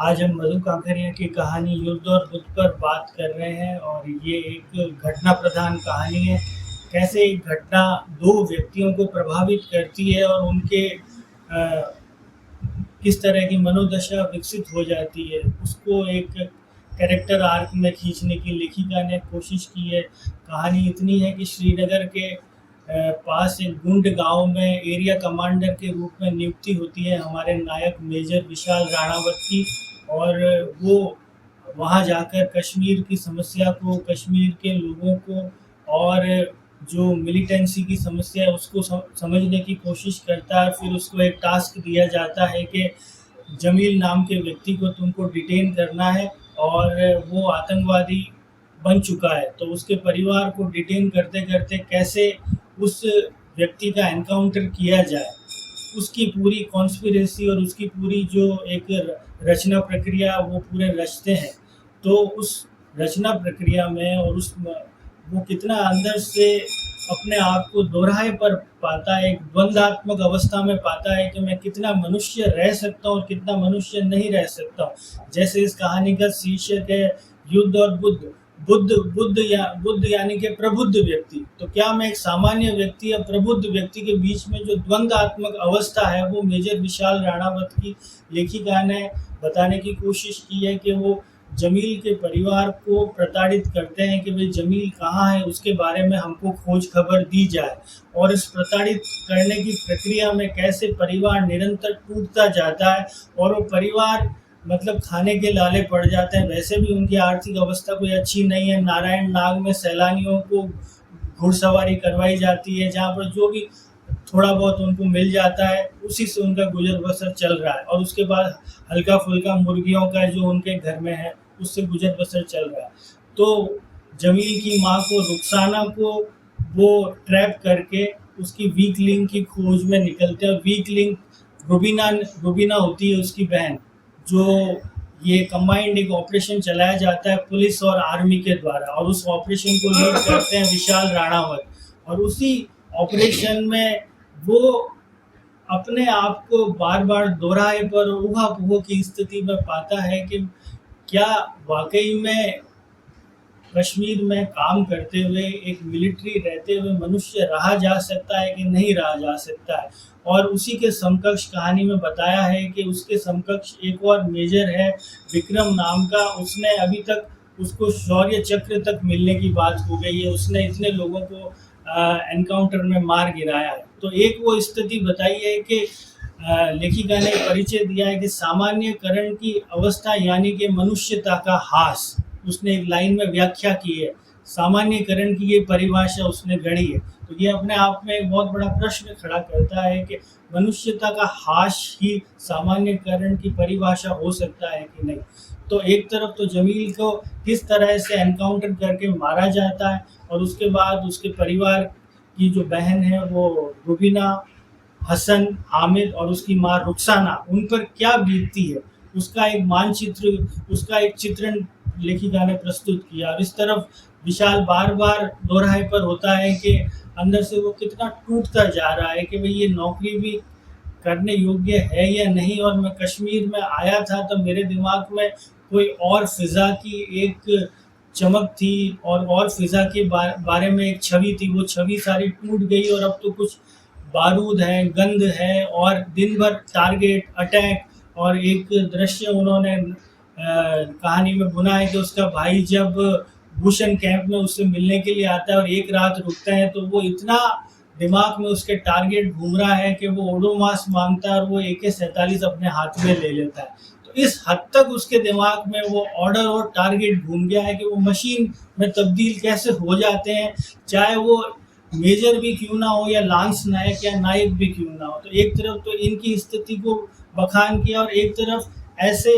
आज हम मधु कांकरिया की कहानी युद्ध और बुद्ध पर बात कर रहे हैं और ये एक घटना प्रधान कहानी है। कैसे एक घटना दो व्यक्तियों को प्रभावित करती है और उनके किस तरह की मनोदशा विकसित हो जाती है, उसको एक कैरेक्टर आर्क में खींचने की लेखिका ने कोशिश की है। कहानी इतनी है कि श्रीनगर के पास एक गुंड गांव में एरिया कमांडर के रूप में नियुक्ति होती है हमारे नायक मेजर विशाल राणावत की। और वो वहाँ जाकर कश्मीर की समस्या को, कश्मीर के लोगों को और जो मिलिटेंसी की समस्या है उसको समझने की कोशिश करता है। फिर उसको एक टास्क दिया जाता है कि जमील नाम के व्यक्ति को तुमको डिटेन करना है और वो आतंकवादी बन चुका है। तो उसके परिवार को डिटेन करते करते कैसे उस व्यक्ति का एनकाउंटर किया जाए, उसकी पूरी कॉन्स्पिरेसी और उसकी पूरी जो एक रचना प्रक्रिया वो पूरे रचते हैं। तो उस रचना प्रक्रिया में और वो कितना अंदर से अपने आप को दोहराए पर पाता है, एक द्वंद्वात्मक अवस्था में पाता है कि मैं कितना मनुष्य रह सकता हूँ और कितना मनुष्य नहीं रह सकता हूँ। जैसे इस कहानी का शीर्षक है युद्ध और बुद्ध। बुद्ध यानी कि प्रबुद्ध व्यक्ति। तो क्या मैं एक सामान्य व्यक्ति या प्रबुद्ध व्यक्ति के बीच में जो द्वंद्वात्मक अवस्था है वो मेजर विशाल राणावत की लेखिका ने बताने की कोशिश की है कि वो जमील के परिवार को प्रताड़ित करते हैं कि भाई जमील कहाँ है, उसके बारे में हमको खोज खबर दी जाए। और इस प्रताड़ित करने की प्रक्रिया में कैसे परिवार निरंतर टूटता जाता है और वो परिवार मतलब खाने के लाले पड़ जाते हैं। वैसे भी उनकी आर्थिक अवस्था कोई अच्छी नहीं है। नारायण नाग में सैलानियों को घुड़सवारी करवाई जाती है, जहाँ पर जो भी थोड़ा बहुत उनको मिल जाता है उसी से उनका गुजर बसर चल रहा है। और उसके बाद हल्का फुल्का मुर्गियों का जो उनके घर में है उससे गुजर बसर चल रहा है। तो जमील की माँ को, रुखसाना को वो ट्रैप करके उसकी वीक लिंक की खोज में निकलते हैं। वीक लिंक रुबीना होती है उसकी बहन। जो ये कंबाइंड एक ऑपरेशन चलाया जाता है पुलिस और आर्मी के द्वारा और उस ऑपरेशन को लीड करते हैं विशाल राणावत। और उसी ऑपरेशन में वो अपने आप को बार बार दोहराए पर ऊहा-पोह की स्थिति में पाता है कि क्या वाकई में कश्मीर में काम करते हुए, एक मिलिट्री रहते हुए मनुष्य रहा जा सकता है कि नहीं रहा जा सकता है। और उसी के समकक्ष कहानी में बताया है कि उसके समकक्ष एक और मेजर है विक्रम नाम का। उसने अभी तक उसको शौर्य चक्र तक मिलने की बात हो गई है। उसने इतने लोगों को एनकाउंटर में मार गिराया है। तो एक वो स्थिति बताई है कि लेखिका ने परिचय दिया है कि सामान्यकरण की अवस्था यानी कि मनुष्यता का ह्रास। उसने एक लाइन में व्याख्या की है, सामान्यकरण की ये परिभाषा उसने गढ़ी है। तो ये अपने आप में एक बहुत बड़ा प्रश्न खड़ा करता है कि मनुष्यता का ह्रास ही सामान्यकरण की परिभाषा हो सकता है कि नहीं। तो एक तरफ तो जमील को किस तरह से एनकाउंटर करके मारा जाता है और उसके बाद उसके परिवार की जो बहन है वो रुबीना, हसन, हामिद और उसकी माँ रुखसाना, उन पर क्या बीतती है उसका एक मानचित्र, उसका एक चित्रण लेखिका ने प्रस्तुत किया। और इस तरफ विशाल बार बार दोहराए पर होता है कि अंदर से वो कितना टूटता जा रहा है कि भाई ये नौकरी भी करने योग्य है या नहीं। और मैं कश्मीर में आया था तो मेरे दिमाग में कोई और फिज़ा की एक चमक थी और फिज़ा के बारे में एक छवि थी। वो छवि सारी टूट गई और अब तो कुछ बारूद है, गंध है और दिन भर टारगेट अटैक। और एक दृश्य उन्होंने कहानी में बुना है कि उसका भाई जब भूषण कैंप में उससे मिलने के लिए आता है और एक रात रुकते हैं तो वो इतना दिमाग में उसके टारगेट घूम रहा है कि वो ओडोमास मांगता है और वो AK-47 अपने हाथ में ले लेता है। तो इस हद तक उसके दिमाग में वो ऑर्डर और टारगेट घूम गया है कि वो मशीन में तब्दील कैसे हो जाते हैं, चाहे वो मेजर भी क्यों ना हो या लांस नायक या नायक भी क्यों ना हो। तो एक तरफ तो इनकी स्थिति को बखान किया और एक तरफ ऐसे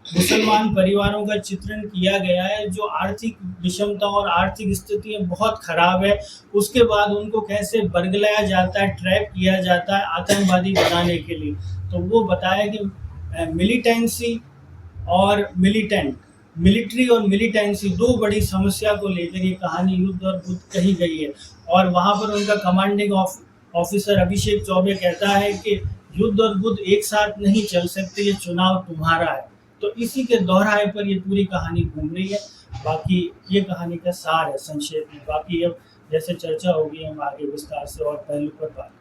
मुसलमान परिवारों का चित्रण किया गया है जो आर्थिक विषमता और आर्थिक स्थितियाँ बहुत खराब है। उसके बाद उनको कैसे बरगलाया जाता है, ट्रैप किया जाता है आतंकवादी बनाने के लिए। तो वो बताया कि मिलिटेंसी और मिलिटेंट, मिलिट्री और मिलिटेंसी दो बड़ी समस्या को लेकर ये कहानी युद्ध और बुद्ध कही गई है। और वहाँ पर उनका कमांडिंग ऑफिसर अभिषेक चौबे कहता है कि युद्ध और बुद्ध एक साथ नहीं चल सकते, ये चुनाव तुम्हारा है। तो इसी के दोहराए पर ये पूरी कहानी घूम रही है। बाकी ये कहानी का सार है संक्षेप में। बाकी अब जैसे चर्चा होगी हम आगे विस्तार से और पहलू पर बात करेंगे।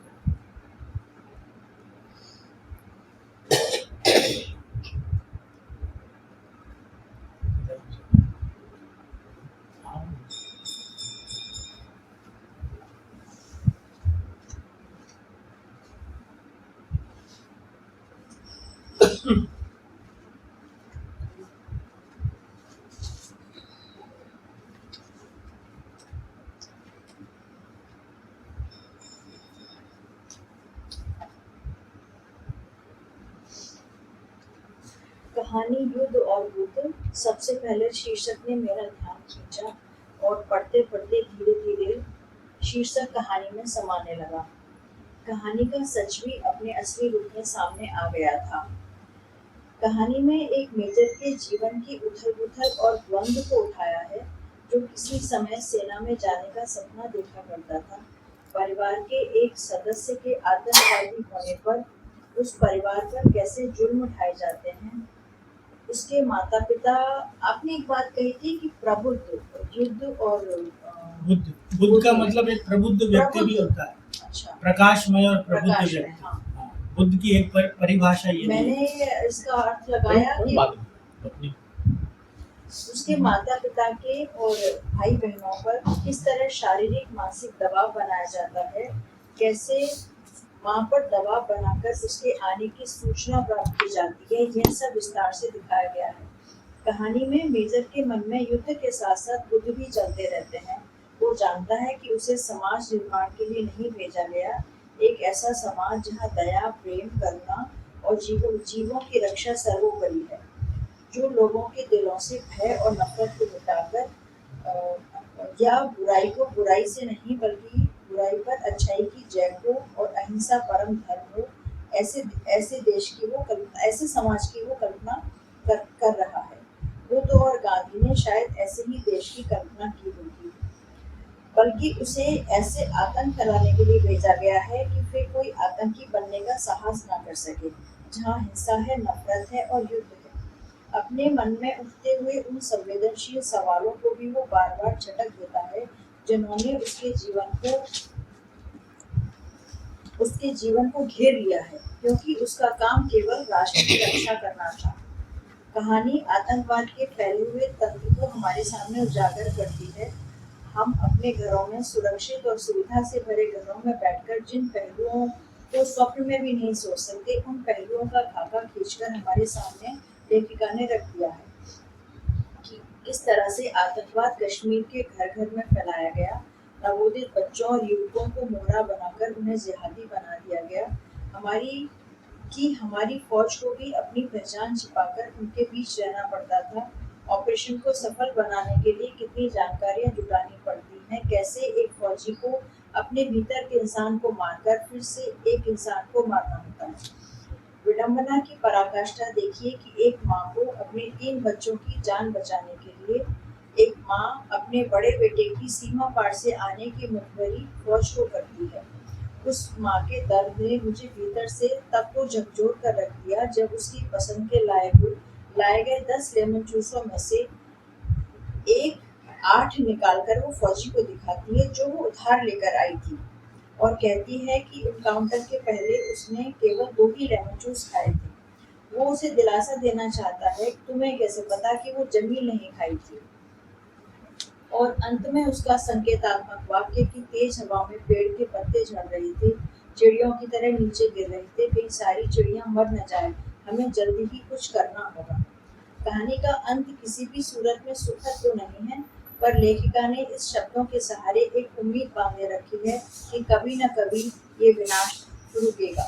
कहानी युद्ध और बुद्ध। सबसे पहले शीर्षक ने मेरा ध्यान खींचा और पढ़ते पढ़ते धीरे धीरे शीर्षक कहानी में समाने लगा। कहानी का सच भी अपने असली रूप में सामने आ गया था। कहानी में एक मेजर के जीवन की उथल-पुथल और द्वंद्व को उठाया है, जो किसी समय सेना में जाने का सपना देखा करता था। परिवार के एक सदस्य के आतंकवादी होने पर उस परिवार पर कैसे जुल्म उठाए जाते हैं। उसके माता पिता, आपने एक बात कही थी कि प्रबुद्ध युद्ध और बुद्ध का मतलब एक प्रबुद्ध व्यक्ति भी होता है। अच्छा, प्रकाशमय और प्रबुद्ध व्यक्ति। हाँ। बुद्ध की एक परिभाषा ये मैंने इसका अर्थ लगाया कि उसके माता पिता के और भाई बहनों पर किस तरह शारीरिक मानसिक दबाव बनाया जाता है, कैसे माँ पर दबाव बनाकर उसके आने की सूचना प्राप्त की जाती है, यह सब विस्तार से दिखाया गया है। कहानी में मेजर के मन में युद्ध के साथ साथ बुद्ध भी चलते रहते हैं। वो जानता है कि उसे समाज निर्माण के लिए नहीं भेजा गया, एक ऐसा समाज जहाँ दया, प्रेम, करुणा और जीवों की रक्षा सर्वोपरि है, जो लोगों के दिलों से भय और नफरत को मिटाकर या बुराई को बुराई से नहीं बल्कि बुराई पर अच्छाई की जय हो और अहिंसा परम धर्म हो, ऐसे देश की वो कल्पना, ऐसे समाज की वो कल्पना कर रहा है। बुद्ध और गांधी ने शायद ऐसे ही देश की कल्पना की होगी, बल्कि उसे ऐसे आतंक फैलाने के लिए भेजा गया है कि फिर कोई आतंकी बनने का साहस ना कर सके, जहाँ हिंसा है, नफरत है और युद्ध है। अपने मन में उठते हुए उन संवेदनशील सवालों को भी वो बार बार झटक देता है, जिन्होंने उसके जीवन को घेर लिया है, क्योंकि उसका काम केवल राष्ट्र की रक्षा करना था। कहानी आतंकवाद के फैले हुए तंत्र को हमारे सामने उजागर करती है। हम अपने घरों में सुरक्षित और सुविधा से भरे घरों में बैठकर जिन पहलुओं को स्वप्न में भी नहीं सोच सकते, उन पहलुओं का खाका खींचकर हमारे सामने लेखिका ने रख दिया है कि किस तरह से आतंकवाद कश्मीर के घर घर में फैलाया गया, नवोदित बच्चों और युवकों को मोहरा बनाकर उन्हें जिहादी बना दिया गया, हमारी फौज को भी अपनी पहचान छिपाकर उनके बीच रहना पड़ता था। ऑपरेशन को सफल बनाने के लिए कितनी जानकारियां जुटानी पड़ती हैं, कैसे एक फौजी को अपने भीतर के इंसान को मारकर फिर से एक इंसान को मारना होता है। विडंबना की पराकाष्ठा देखिए कि एक माँ को अपने 3 बच्चों की जान बचाने के लिए एक माँ अपने बड़े बेटे की सीमा पार से आने की मुखबिरी फौज को करती है। उस माँ के दर्द ने मुझे भीतर से तब तो झकझोर कर रख दिया जब उसकी पसंद के लाए गए 10 लेमन जूसों में से एक 8 निकालकर वो फौजी को दिखाती है, जो वो उधार लेकर आई थी, और कहती है कि एनकाउंटर के पहले उसने केवल 2 ही लेमन जूस खाए थे। वो उसे दिलासा देना चाहता है, तुम्हें कैसे पता कि वो जमीन नहीं खाई थी। और अंत में उसका संकेतात्मक वाक्य कि तेज हवा में पेड़ के पत्ते झड़ रहे थे, चिड़ियों की तरह नीचे गिर रहे थे, कहीं सारी चिड़ियां मर न जाए, हमें जल्दी ही कुछ करना होगा। कहानी का अंत किसी भी सूरत में सुखद तो नहीं है, पर लेखिका ने इस शब्दों के सहारे एक उम्मीद बांधे रखी है कि कभी न कभी ये विनाश रुकेगा।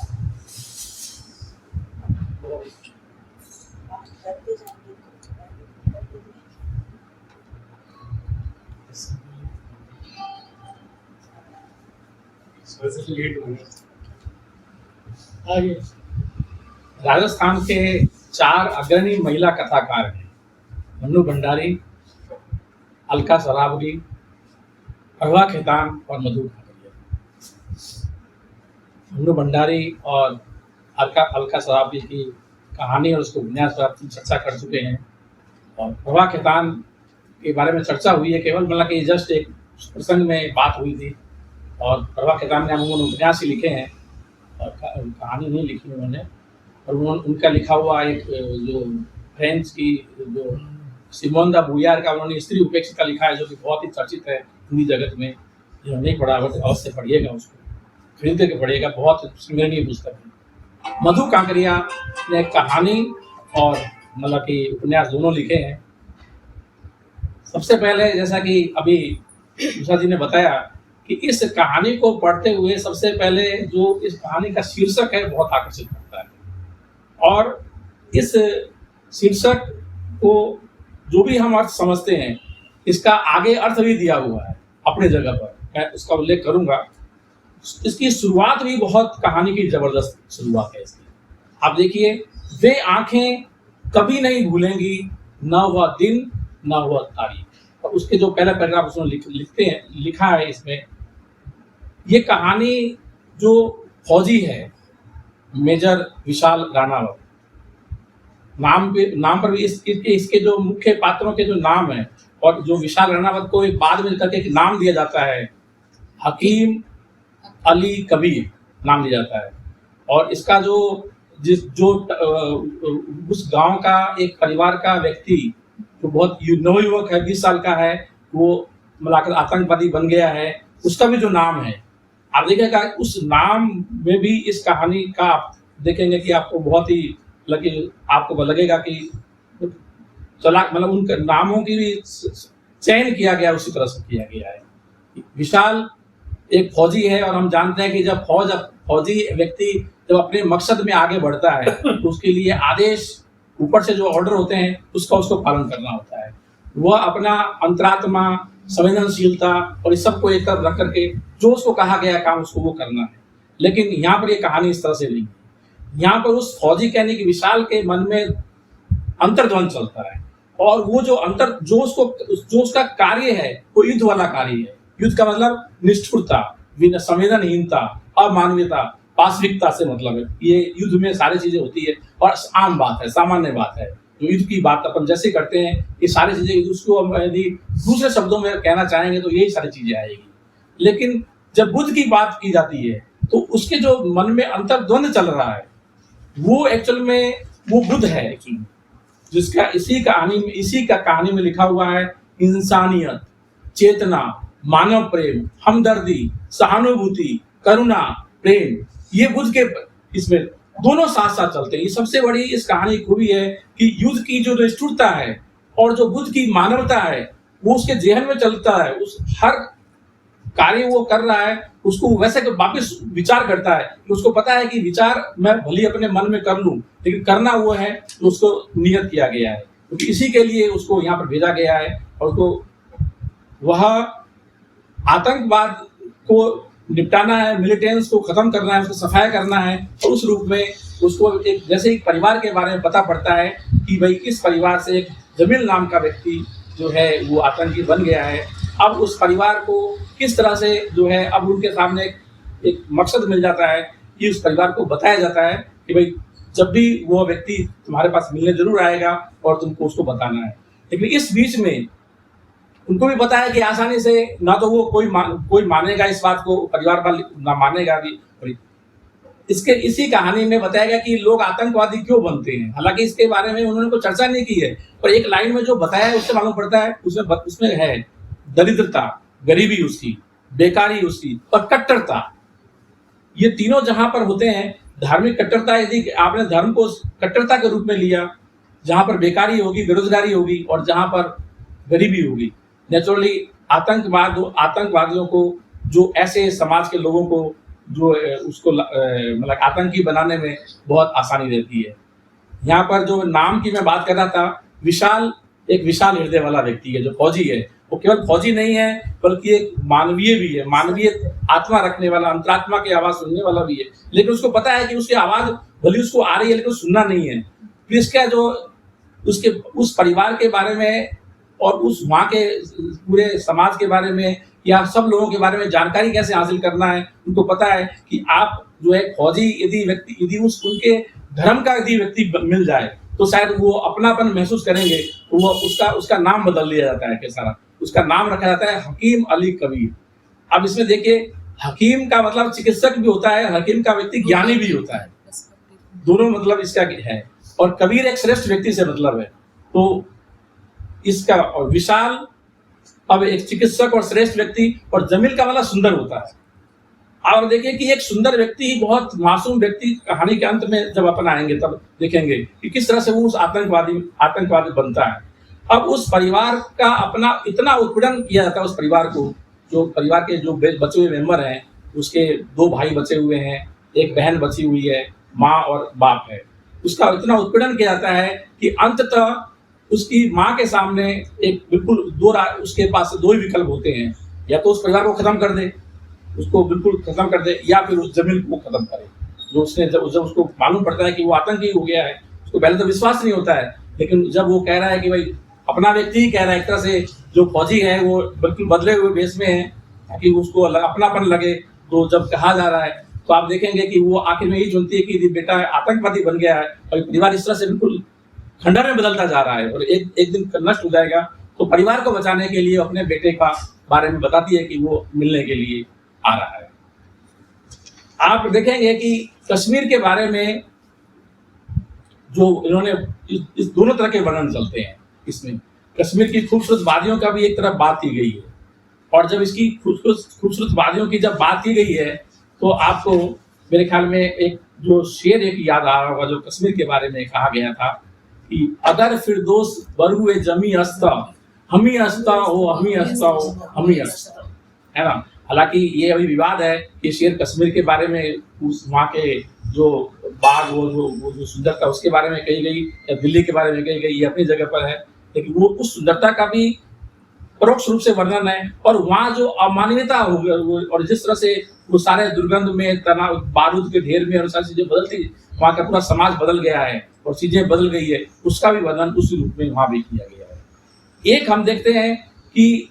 आगे राजस्थान के 4 अग्रणी महिला कथाकार हैं, मन्नू भंडारी, अलका सरावगी, अरवा खेतान और मधु खाकरिया। मन्नू भंडारी और अलका सरावगी की कहानी और उसके उपन्यास पर आप चर्चा कर चुके हैं। और प्रभा खेतान के बारे में चर्चा हुई है, केवल मतलब कि जस्ट एक प्रसंग में बात हुई थी। और प्रभा खेतान ने अमूमन उपन्यास ही लिखे हैं और कहानी नहीं लिखी उन्होंने। और उनका लिखा हुआ एक जो फ्रेंच की जो सिमोन द बुयार का उन्होंने स्त्री उपेक्षिता लिखा है, जो कि बहुत ही चर्चित है हिंदी जगत में। जो नहीं पढ़ा अवश्य पढ़िएगा, उसको खरीद के पढ़िएगा, बहुत स्मरणीय पुस्तक है। मधु कांकरिया ने कहानी और मतलब कि उपन्यास दोनों लिखे हैं। सबसे पहले जैसा कि अभी उषा जी ने बताया कि इस कहानी को पढ़ते हुए सबसे पहले जो इस कहानी का शीर्षक है बहुत आकर्षित करता है। और इस शीर्षक को जो भी हम अर्थ समझते हैं, इसका आगे अर्थ भी दिया हुआ है अपने जगह पर, मैं उसका उल्लेख करूंगा। इसकी शुरुआत भी बहुत कहानी की जबरदस्त शुरुआत है इसकी। आप देखिए, वे आंखें कभी नहीं भूलेंगी, न वह दिन न वह तारीख। और उसके जो पहला पैराग्राफ उसमें लिखते हैं, लिखा है इसमें, ये कहानी जो फौजी है मेजर विशाल राणावत, नाम पर भी इसके जो मुख्य पात्रों के जो नाम है, और जो विशाल राणावत को एक बाद में करके एक नाम दिया जाता है, हकीम अली कबीर नाम दिया जाता है। और इसका उस गांव का एक परिवार का व्यक्ति जो बहुत नवयुवक है, 20 साल का है, वो मिलाकर आतंकवादी बन गया है, उसका भी जो नाम है, आप देखिएगा उस नाम में भी इस कहानी का आप देखेंगे कि आपको बहुत ही आपको लगेगा कि चला, मतलब उनके नामों की भी चयन किया गया, उसी तरह से किया गया है। विशाल एक फौजी है, और हम जानते हैं कि जब फौजी व्यक्ति जब अपने मकसद में आगे बढ़ता है तो उसके लिए आदेश ऊपर से जो ऑर्डर होते हैं उसको पालन करना होता है। वह अपना अंतरात्मा, संवेदनशीलता और इस सबको एक तरफ रख करके जो उसको कहा गया काम उसको वो करना है। लेकिन यहाँ पर ये कहानी इस तरह से नहीं है। यहाँ पर उस फौजी कहने की विशाल के मन में अंतर्द्वंद चलता है, और वो जो उसका कार्य है वो युद्ध वाला कार्य है। युद्ध का मतलब निष्ठुरता, संवेदनहीनता, अमानवीयता, पाशविकता से मतलब है। ये युद्ध में सारी चीजें होती है और आम बात है, सामान्य बात है। युद्ध की बात अपन जैसे करते हैं, ये सारी चीजें, उसको यदि दूसरे शब्दों में कहना चाहेंगे तो यही सारी चीजें आएगी। लेकिन जब बुद्ध की बात की जाती है तो उसके जो मन में अंतर्द्वंद चल रहा है वो एक्चुअल में वो बुद्ध है, जिसका इसी का कहानी में लिखा हुआ है। इंसानियत, चेतना, मानव प्रेम, हमदर्दी, सहानुभूति, करुणा, प्रेम, ये बुद्ध के इसमें दोनों साथ साथ चलते हैं। ये सबसे बड़ी इस कहानी की खूबी है कि युद्ध की जो निष्ठुरता है और जो बुद्ध की मानवता है वो उसके जेहन में चलता है। उस हर कार्य वो कर रहा है उसको वैसे वापस विचार करता है कि उसको पता है कि विचार मैं भले अपने मन में कर लूं, लेकिन करना वो है तो उसको नियत किया गया है, क्योंकि इसी के लिए उसको यहाँ पर भेजा गया है। और उसको वह आतंकवाद को निपटाना है, मिलिटेंस को खत्म करना है, उसको सफाया करना है। और उस रूप में उसको एक जैसे एक परिवार के बारे में पता पड़ता है कि भाई इस परिवार से एक जमील नाम का व्यक्ति जो है वो आतंकी बन गया है। अब उस परिवार को किस तरह से जो है अब उनके सामने एक मकसद मिल जाता है कि उस परिवार को बताया जाता है कि भाई जब भी वो व्यक्ति तुम्हारे पास मिलने जरूर आएगा और तुमको उसको बताना है। लेकिन इस बीच में उनको भी पता है कि आसानी से ना तो वो कोई मानेगा इस बात को, परिवार वाले ना मानेगा भी। इसके इसी कहानी में बताया गया कि लोग आतंकवादी क्यों बनते हैं। हालांकि इसके बारे में उन्होंने कोई चर्चा नहीं की है, पर एक लाइन में जो बताया है उससे मालूम पड़ता है उसमें है दरिद्रता, गरीबी उसकी, बेकारी उसकी और कट्टरता। ये तीनों जहां पर होते हैं, धार्मिक कट्टरता, यदि आपने धर्म को कट्टरता के रूप में लिया, जहां पर बेकारी होगी, बेरोजगारी होगी और जहां पर गरीबी होगी, नेचुरली आतंकवादियों को जो ऐसे समाज के लोगों को जो उसको मतलब आतंकी बनाने में बहुत आसानी रहती है। यहाँ पर जो नाम की मैं बात कर रहा था, विशाल एक विशाल हृदय वाला व्यक्ति है जो फौजी है। वो केवल फौजी नहीं है बल्कि एक मानवीय भी है, मानवीय आत्मा रखने वाला, अंतरात्मा की आवाज सुनने वाला भी है। लेकिन उसको पता है कि उसकी आवाज भले उसको आ रही है लेकिन सुनना नहीं है। फिर इसका जो उसके उस परिवार के बारे में और उस वहाँ के पूरे समाज के बारे में या सब लोगों के बारे में जानकारी कैसे हासिल करना है, उनको पता है कि आप जो है फौजी यदि उनके धर्म का यदि व्यक्ति मिल जाए तो शायद वो अपनापन महसूस करेंगे। तो वो उसका नाम बदल दिया जाता है, कैसा उसका नाम रखा जाता है हकीम अली कबीर। अब इसमें देखिए, हकीम का मतलब चिकित्सक भी होता है, हकीम का व्यक्ति ज्ञानी भी होता है, दोनों मतलब इसका है। और कबीर एक श्रेष्ठ व्यक्ति से मतलब है। तो इसका और विशाल, अब एक चिकित्सक और श्रेष्ठ व्यक्ति, और जमील का मतलब सुंदर होता है। और देखिए कि एक सुंदर व्यक्ति, बहुत मासूम व्यक्ति कहानी के अंत में जब अपन आएंगे तब देखेंगे कि किस तरह से वो उस आतंकवादी बनता है। अब उस परिवार का अपना इतना उत्पीड़न किया जाता है, उस परिवार को, जो परिवार के जो बचे हुए मेंबर हैं, उसके 2 भाई बचे हुए हैं, एक बहन बची हुई है, माँ और बाप है, उसका इतना उत्पीड़न किया जाता है कि अंततः उसकी माँ के सामने एक बिल्कुल उसके पास 2 ही विकल्प होते हैं, या तो उस परिवार को खत्म कर दे, उसको बिल्कुल खत्म कर दे, या फिर उस जमील को खत्म करे। जो उसने जब उसको मालूम पड़ता है कि वो आतंकी हो गया है, उसको पहले तो विश्वास नहीं होता है, लेकिन जब वो कह रहा है कि भाई अपना व्यक्ति ही कह रहा है, एक तरह से जो फौजी है वो बिल्कुल बदले हुए भेष में है ताकि उसको अपनापन लगे, तो जब कहा जा रहा है तो आप देखेंगे कि वो आखिर में यही चुनती है कि बेटा आतंकवादी बन गया है और परिवार इस तरह से बिल्कुल खंडर में बदलता जा रहा है और एक दिन नष्ट हो जाएगा। तो परिवार को बचाने के लिए अपने बेटे का बारे में बताती है कि वो मिलने के लिए आ रहा है। आप देखेंगे कि कश्मीर के बारे में जो इन्होंने इस दोनों तरह के वर्णन चलते हैं। इसमें कश्मीर की खूबसूरत वादियों का भी एक तरफ बात की गई है, और जब इसकी खूबसूरत वादियों की जब बात की गई है तो आपको मेरे ख्याल में एक जो शेर एक याद आ रहा होगा, जो कश्मीर के बारे में कहा गया था कि अगर फिरदौस बरुए जमी अस्ता हमी अस्ता हो हमी अस्ता हो हमी अस्ता, है ना। हालांकि ये अभी विवाद है कि शेर कश्मीर के बारे में, उस वहाँ के जो बाग वो जो सुंदरता उसके बारे में कही गई या दिल्ली के बारे में कही गई, ये अपनी जगह पर है, लेकिन वो उस सुंदरता का भी परोक्ष रूप से वर्णन है। और वहाँ जो अमानवीयता हो गई और जिस तरह से वो सारे दुर्गंध में, तनाव, बारूद के ढेर में और सारी चीजें बदलती, वहाँ का पूरा समाज बदल गया है और चीजें बदल गई है, उसका भी वर्णन उसी रूप में वहाँ भी किया गया है। एक हम देखते हैं कि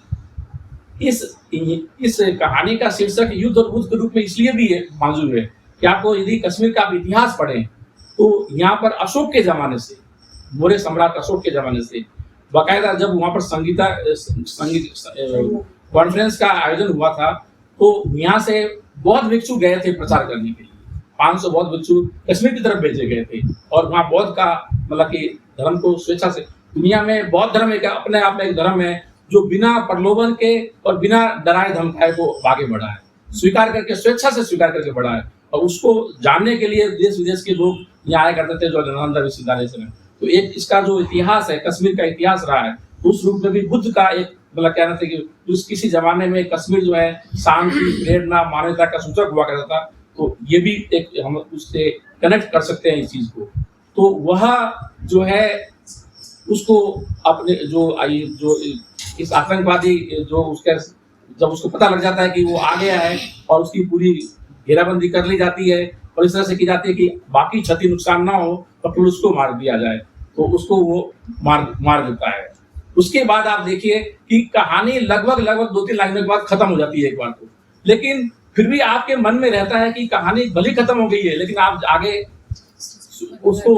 इस कहानी का शीर्षक युद्ध और बुद्ध के रूप में इसलिए भी मौजूद है कि आपको यदि कश्मीर का इतिहास पढ़ें तो यहाँ पर अशोक के जमाने से, मौर्य सम्राट अशोक के जमाने से बाकायदा जब वहाँ पर संगीत कॉन्फ्रेंस का आयोजन हुआ था तो यहाँ से बौद्ध भिक्षु गए थे प्रचार करने के लिए। 500 बौद्ध भिक्षु कश्मीर की तरफ भेजे गए थे और वहाँ बौद्ध का मतलब कि धर्म को स्वेच्छा से, दुनिया में बौद्ध धर्म एक अपने आप में एक धर्म है जो बिना प्रलोभन के और बिना डराए धमकाए को आगे बढ़ा है, स्वीकार करके, स्वेच्छा से स्वीकार करके बढ़ा है। और उसको जानने के लिए देश विदेश के लोग यहाँ आया करते थे, जो नालंदा विश्वविद्यालय से। तो एक इसका जो इतिहास है, कश्मीर का इतिहास रहा है, तो उस रूप में भी बुद्ध का एक मतलब कहना था कि किसी जमाने में कश्मीर जो है शांति, प्रेरणा, मानवता का सूचक हुआ करता था। तो ये भी एक हम उससे कनेक्ट कर सकते हैं इस चीज को। तो वह जो है उसको अपने जो इस आतंकवादी जो उसके जब उसको पता लग जाता है कि वो आ गया है और उसकी पूरी घेराबंदी कर ली जाती है और इस तरह से की जाती है कि बाकी क्षति नुकसान ना हो तो फिर उसको मार दिया जाए, तो उसको वो मार देता है। उसके बाद आप देखिए कि कहानी लगभग 2-3 लाइनों के बाद खत्म हो जाती है एक बार को, लेकिन फिर भी आपके मन में रहता है कि कहानी भली खत्म हो गई है लेकिन आप आगे उसको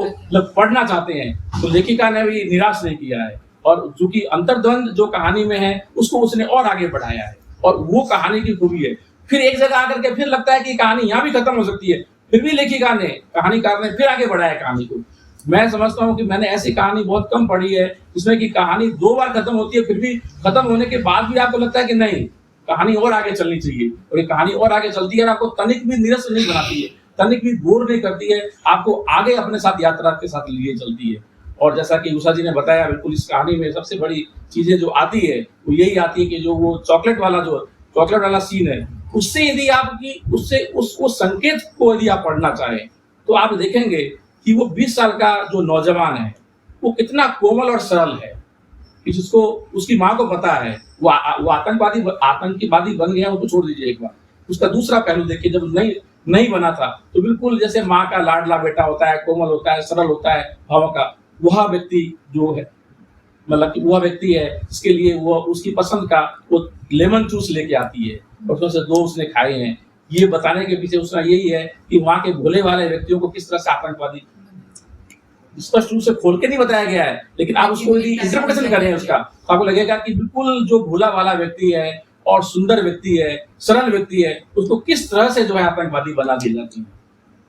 पढ़ना चाहते हैं। तो लेखिका ने भी निराश नहीं किया है और चूंकि अंतर्द्वंद जो कहानी में है उसको उसने और आगे बढ़ाया है और वो कहानी की खूबी है। फिर एक जगह आकर के फिर लगता है कि कहानी यहाँ भी खत्म हो सकती है, फिर भी लेखिका ने, कहानीकार ने फिर आगे बढ़ाया कहानी को। मैं समझता हूँ कि मैंने ऐसी कहानी बहुत कम पढ़ी है जिसमें कि कहानी 2 बार खत्म होती है, फिर भी खत्म होने के बाद भी आपको लगता है कि नहीं, कहानी और आगे चलनी चाहिए। और ये कहानी और आगे चलती है और आपको तनिक भी निरस्त नहीं बनाती है, तनिक भी बोर नहीं करती है, आपको आगे अपने साथ यात्रा के साथ लिए चलती है। और जैसा कि उषा जी ने बताया, बिल्कुल इस कहानी में सबसे बड़ी चीजें जो आती है वो यही आती है कि जो वो चॉकलेट वाला सीन है, उससे यदि आपकी उसको संकेत को यदि आप पढ़ना चाहें तो आप देखेंगे कि वो 20 साल का जो नौजवान है वो कितना कोमल और सरल है कि जिसको उसकी माँ को पता है वो आतंकवादी बन गया, उसको छोड़ दीजिए एक बार। उसका दूसरा पहलू देखिए, जब नहीं बना था तो बिल्कुल जैसे माँ का लाडला बेटा होता है, कोमल होता है, सरल होता है भाव का, वह व्यक्ति जो है मतलब कि वह व्यक्ति है जिसके लिए वो उसकी पसंद का वो लेमन जूस लेके आती है और उसमें से 2 उसने खाए हैं। ये बताने के पीछे उसका यही है कि वहाँ के भोले वाले व्यक्तियों को किस तरह से आतंकवादी स्पष्ट रूप से खोल के नहीं बताया गया है, लेकिन आप उसको यदि इंटरप्रिटेशन करें उसका तो आपको लगेगा कि बिल्कुल जो भोला वाला व्यक्ति है और सुंदर व्यक्ति है, सरल व्यक्ति है, उसको किस तरह से जो है आतंकवादी बना दी जाती है।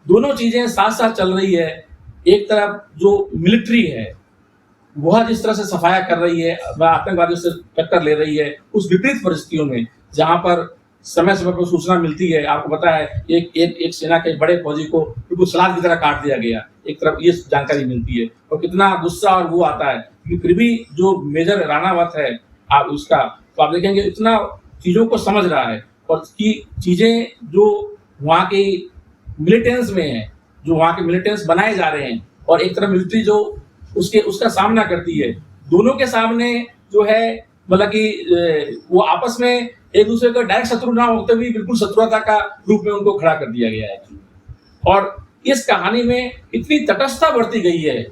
दोनों चीजें साथ साथ चल रही है। एक तरफ जो मिलिट्री है वह जिस तरह से सफाया कर रही है, वह आतंकवादियों से टक्कर ले रही है, उस विपरीत परिस्थितियों में जहां पर समय समय पर सूचना मिलती है। आपको पता है एक सेना के बड़े फौजी को बिल्कुल सलाद की तरह काट दिया गया, एक तरफ ये जानकारी मिलती है और कितना गुस्सा और वो आता है कि फिर भी जो मेजर राणावत है आप उसका तो आप देखेंगे इतना चीजों को समझ रहा है और की चीजें जो वहाँ के मिलिटेंस में है, जो वहाँ के मिलिटेंस बनाए जा रहे हैं और एक तरफ मिलिट्री जो उसका सामना करती है, दोनों के सामने जो है मतलब कि वो आपस में एक दूसरे का डायरेक्ट शत्रु ना होते हुए बिल्कुल शत्रुता का रूप में उनको खड़ा कर दिया गया है। और इस कहानी में इतनी तटस्थता बढ़ती गई है।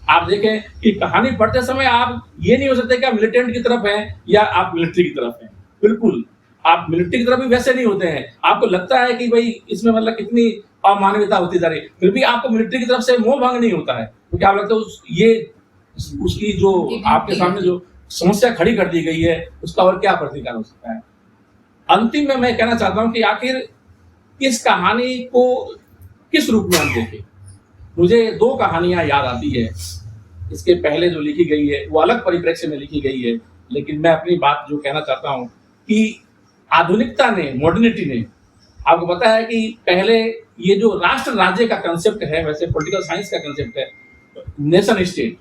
आप देखें कि कहानी पढ़ते समय आप ये नहीं हो सकते कि आप मिलिटेंट की तरफ हैं या आप मिलिट्री की तरफ हैं। बिल्कुल आप मिलिट्री की तरफ भी वैसे नहीं होते हैं। आपको लगता है कि भाई इसमें मतलब कितनी अमानवीयता होती जा रही है, फिर भी आपको मिलिट्री की तरफ से मोह भंग नहीं होता है, क्योंकि आप लगता है ये उसकी जो आपके सामने जो समस्या खड़ी कर दी गई है उसका और क्या प्रतिकार हो सकता है। अंतिम में मैं कहना चाहता हूं कि आखिर इस कहानी को किस रूप में हम देखें। मुझे दो कहानियां याद आती है। इसके पहले जो लिखी गई है वो अलग परिप्रेक्ष्य में लिखी गई है, लेकिन मैं अपनी बात जो कहना चाहता हूं कि आधुनिकता ने, मॉडर्निटी ने, आपको पता है कि पहले ये जो राष्ट्र राज्य का कंसेप्ट है, वैसे पॉलिटिकल साइंस का कंसेप्ट है, नेशन स्टेट,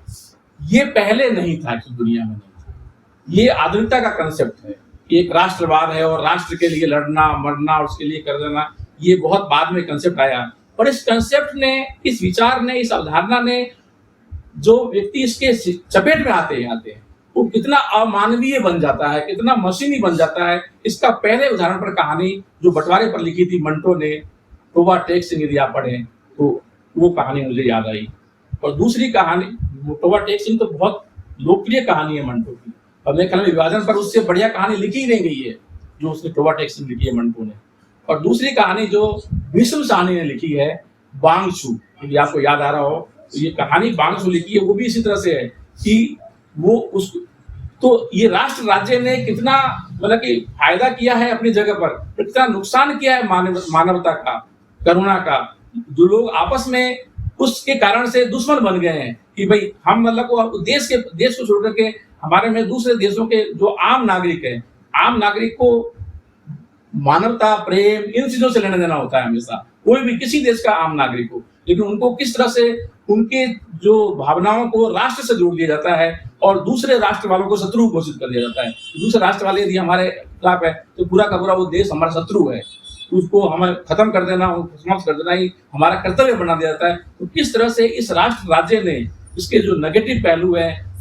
ये पहले नहीं था इस दुनिया में, नहीं था। ये आधुनिकता का कंसेप्ट है। एक राष्ट्रवाद है और राष्ट्र के लिए लड़ना मरना और उसके लिए कर देना, ये बहुत बाद में कंसेप्ट आया। और इस कंसेप्ट ने, इस विचार ने, इस अवधारणा ने जो व्यक्ति इसके चपेट में आते हैं वो कितना अमानवीय बन जाता है, कितना मशीनी बन जाता है। इसका पहले उदाहरण पर कहानी जो बंटवारे पर लिखी थी मंटो ने, टोबा टेक सिंह, यदि आप पढ़ें तो वो कहानी मुझे याद आई। और दूसरी कहानी, टोबा टेक सिंह तो बहुत लोकप्रिय कहानी है मंटो की, और मेरे ख्याल में विभाजन पर उससे बढ़िया कहानी लिखी ही नहीं गई है जो उसने टोबा टेक सिंह लिखी है मंटो ने। और दूसरी कहानी जो भीष्म साहनी ने लिखी है, वांगचू, यदि आपको याद आ रहा हो तो ये कहानी वांगचू लिखी है, वो भी इसी तरह से है कि वो उस तो ये राष्ट्र राज्य ने कितना मतलब कि फायदा किया है अपनी जगह पर, कितना नुकसान किया है मानवता का, करुणा का। जो लोग आपस में उसके कारण से दुश्मन बन गए हैं कि भाई हम मतलब देश को छोड़ करके हमारे में दूसरे देशों के जो आम नागरिक है, आम नागरिक को मानवता, प्रेम, इन चीजों से लेना देना होता है हमेशा, कोई भी किसी देश का आम नागरिक हो, लेकिन उनको किस तरह से उनके जो भावनाओं को राष्ट्र से जोड़ दिया जाता है और दूसरे राष्ट्र वालों को शत्रु घोषित कर दिया जाता है। दूसरे राष्ट्र वाले यदि हमारे खिलाफ है तो पूरा का पूरा वो देश हमारा शत्रु है, उसको हमें खत्म कर देना, समाप्त कर देना ही हमारा कर्तव्य बना दिया जाता है। तो किस तरह से इस राष्ट्र राज्य ने इसके जो नेगेटिव पहलू है,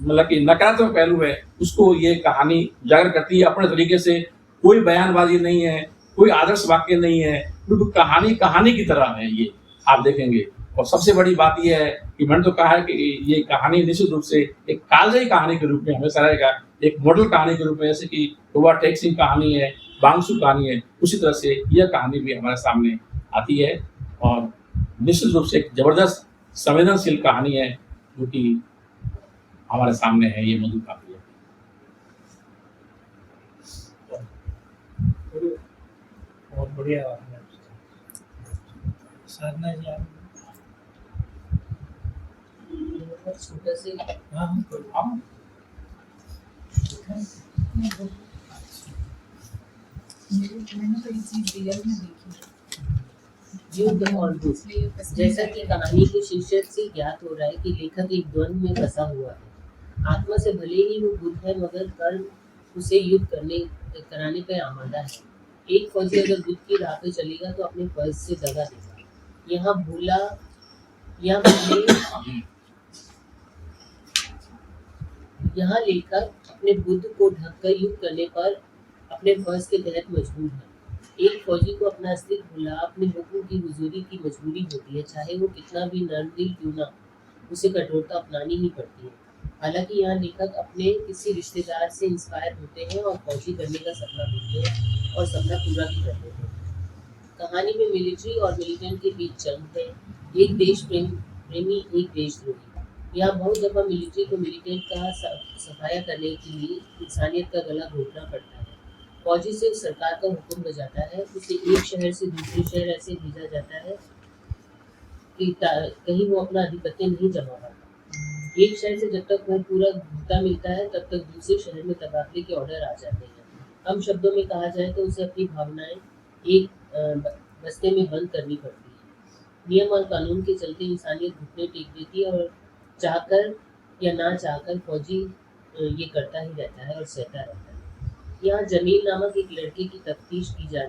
मतलब कि नकारात्मक पहलू है, उसको ये कहानी उजागर करती है अपने तरीके से। कोई बयानबाजी नहीं है, कोई आदर्श वाक्य नहीं है, बिल्कुल कहानी की तरह है ये, आप देखेंगे। और सबसे बड़ी बात यह है कि मैंने तो कहा है कि ये कहानी निश्चित रूप से एक कालजयी कहानी के रूप में हमेशा रहेगा, एक मॉडल कहानी के रूप में, जैसे कि टोबा टेक सिंह कहानी है, वांगचू कहानी है, उसी तरह से यह कहानी भी हमारे सामने आती है। और निश्चित रूप से एक जबरदस्त संवेदनशील कहानी है जो कि हमारे सामने है, ये मधु काव्य। बहुत बढ़िया साधना जी, आप छोटा से मैंने तो ये चीज रियल में देखी। युद्ध और बुद्ध, जैसा कि कहानी के शीर्षक से ज्ञात हो रहा है कि लेखक एक द्वंद्व में फंसा हुआ है। आत्मा से भले ही वो बुद्ध है, मगर कर्म उसे युद्ध कराने पे आमादा है। एक फौजी अगर बुद्ध की राह पे चलेगा तो अपने फर्ज से दगा देगा। यहाँ लेखक अपने बुद्ध को ढककर युद्ध करने पर अपने फर्ज के तहत मजबूर है। एक फौजी को अपना अस्तित्व भुला अपने हुक्म की हुजूरी की मजबूरी होती है, चाहे वो कितना भी नरदिल क्यों ना, उसे कठोरता अपनानी ही पड़ती है। हालांकि यहाँ लेखक अपने किसी रिश्तेदार से इंस्पायर होते हैं और फौजी बनने का सपना देखते हैं और सपना पूरा भी करते हैं। कहानी में मिलिट्री और मिलिटेंट के बीच जंग है। एक देश प्रेमी एक देशद्रोही। यहाँ बहुत दफा मिलिट्री को मिलिटेंट का सफाया करने के लिए इंसानियत का गला घोटना पड़ता है। फौजी सिर्फ सरकार का हुक्म बजाता है, उसे एक शहर से दूसरे शहर ऐसे भेजा जाता है कि कहीं वो अपना आधिपत्य नहीं जमा पाता। एक शहर से जब तक वह पूरा भुगता मिलता है तब तक दूसरे शहर में तबादले के ऑर्डर आ जाते हैं। कम शब्दों में कहा जाए तो उसे अपनी भावनाएं एक बस्ते में बंद करनी पड़ती है। नियम और कानून के चलते इंसानियत घुटने टेक देती है और चाहकर या ना चाहकर फौजी ये करता ही रहता है और सहता रहता है। यहाँ जमील नामक एक लड़के की तफ्तीश की जा